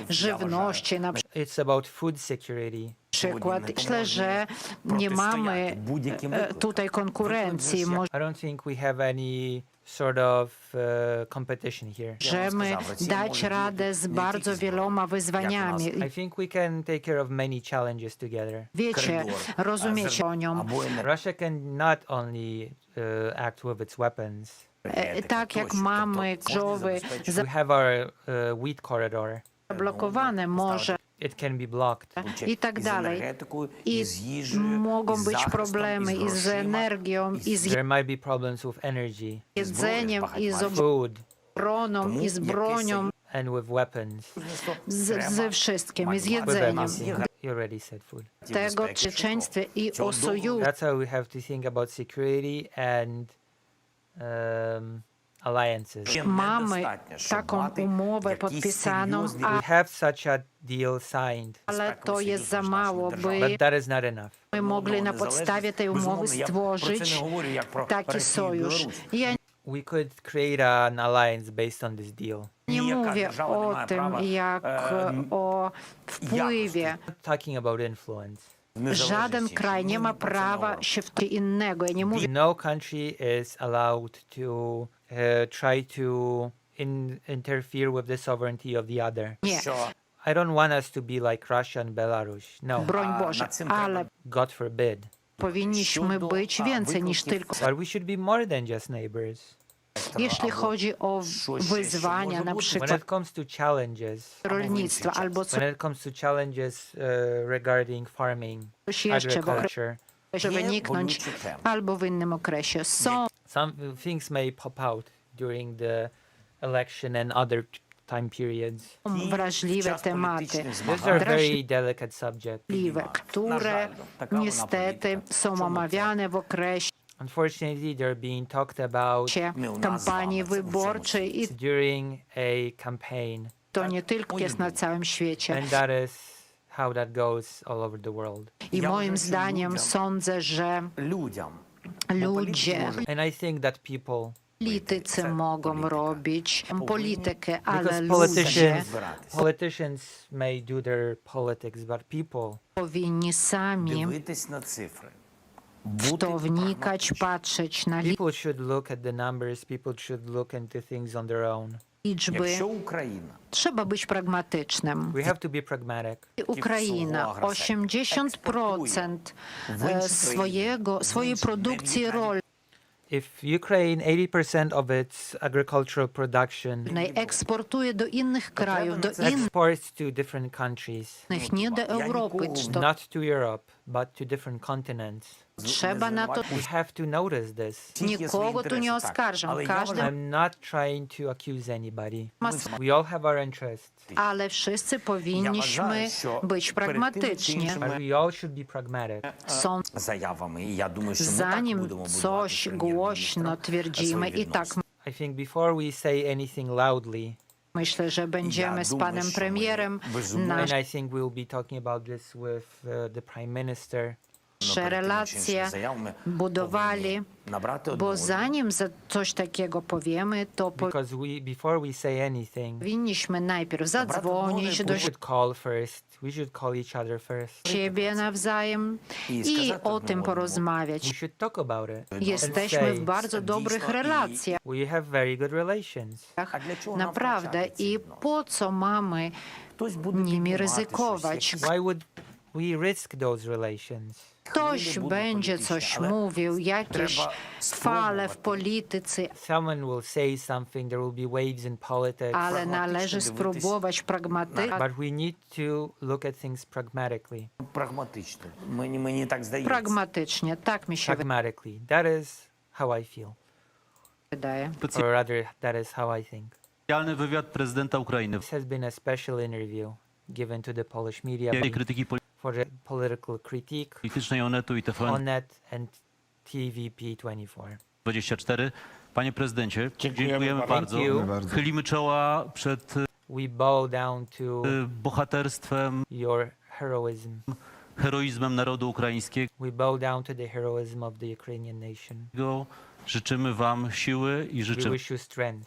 D: żywności na
A: it's about food security.
D: przykład. Myślę, że nie mamy tutaj konkurencji.
A: I don't think we have any sort of competition here.
D: Możemy dać radę z bardzo wieloma wyzwaniami.
A: I think we can take care of many challenges together.
D: Wiecie, rozumiecie o nią.
A: Russia can not only act with its weapons.
D: Tak jak mamy krzowy
A: We have our wheat corridor.
D: zablokowane może
A: It can be blocked.
D: i tak dalej. I mogą być problemy i z energią, i z
A: There might be problems with energy,
D: jedzeniem, i z
A: food,
D: obroną, i z bronią,
A: and with weapons.
D: ze wszystkim, i z
A: With
D: jedzeniem.
A: everything. You already said food.
D: Tego bezpieczeństwie i o sojuszu.
A: That's how we have to think about security and alliances.
D: Mamy taką umowę podpisaną,
A: We have such a deal signed,
D: ale to jest za mało, by
A: but that is not enough.
D: my mogli na podstawie tej umowy stworzyć taki sojusz. Ja
A: We could create an alliance based on this deal.
D: nie mówię o tym jak o wpływie.
A: Talking about influence.
D: Żaden kraj nie ma prawa się w to innego. Ja nie mówię
A: No country is allowed to try to interfere with the sovereignty of the other.
D: nie,
A: I don't want us to be like Russia and Belarus. No,
D: broń Boże, ale
A: God forbid.
D: powinniśmy być więcej niż tylko
A: But we should be more than just neighbors.
D: Jeśli chodzi o wyzwania, na
A: When
D: przykład
A: it comes to challenges,
D: rolnictwa albo
A: when it comes to challenges regarding farming,
D: coś jeszcze w
A: agriculture,
D: okresie wyniknąć, albo w innym okresie. Są
A: some things may pop out during the election and other time periods.
D: wrażliwe tematy,
A: These are very delicate subjects.
D: które niestety są omawiane w okresie
A: Unfortunately, they're being talked about
D: kampanii wyborczej i
A: during a campaign,
D: to nie tylko jest na całym świecie.
A: and that is how that goes all over the world.
D: I moim zdaniem sądzę, że
G: Людям.
D: ludzie,
A: And I think that people,
D: politycy mogą robić politykę, ale
A: because
D: ludzie
A: politicians may do their politics, but people
D: powinni sami
G: Дивитись на цифри.
D: w to wnikać, patrzeć na
A: people should look at the numbers. People should look into things on their own.
D: liczby.
G: Якщо Україна
D: Trzeba być pragmatycznym.
A: We have to be pragmatic.
D: Ukraina 80% swojej produkcji rolnej
A: If Ukraine 80% of its agricultural production
D: eksportuje do innych krajów, do
A: exports to different countries,
D: innych, nie do Europy, to
A: not to Europe, but to different continents.
D: trzeba na to.
A: We have to notice this.
D: Nikogo tu nie oskarżam, każdy
A: I'm not trying to accuse anybody.
D: ma,
A: We all have our interests,
D: ale wszyscy powinniśmy być pragmatyczni.
A: but we all should be pragmatic.
D: Są,
G: заявами, і я думаю, що ми так
D: zanim
G: будемо
D: coś
G: будувати
D: głośno twierdzimy i tak
A: I think before we say anything loudly,
D: myślę, że będziemy z panem premierem
A: and I think we'll be talking about this with the Prime Minister,
D: nasze relacje budowali, bo zanim za coś takiego powiemy, to
A: because before we say anything,
D: powinniśmy najpierw zadzwonić do
A: we should call first. We should call each other first.
D: siebie nawzajem i o tym
A: We
D: porozmawiać.
A: should talk about it.
D: Jesteśmy
A: say,
D: w bardzo dobrych relacjach,
A: We have very good relations.
D: naprawdę. I po co mamy
G: Хтось буде
D: nimi
G: піднімати
D: ryzykować?
G: щось,
A: Why would we risk those relations?
D: Ktoś będzie coś mówił, jakieś fale w polityce,
A: Someone will say something, there will be waves in politics,
D: ale należy spróbować pragmatycznie.
A: but we need to look at things pragmatically.
G: прагматично. Мені так здається.
D: Pragmatycznie, tak mi się
A: Pragmatically. That is how I feel.
D: wydaje.
A: Or rather, that is how I think.
C: Specjalny wywiad prezydenta Ukrainy
A: This has been a special interview given to the Polish media
C: w krytyki
A: for the political critique
C: politycznej Onetu i TVN
A: Onet and TVP24.
C: 24. Panie prezydencie, dziękujemy bardzo.
A: Thank you.
H: Bardzo.
C: Chylimy czoła przed
A: We bow down to
C: bohaterstwem,
A: your heroism.
C: heroizmem narodu ukraińskiego.
A: We bow down to the heroism of the Ukrainian nation.
C: Życzymy wam siły i
A: We
C: życzymy
A: wish you strength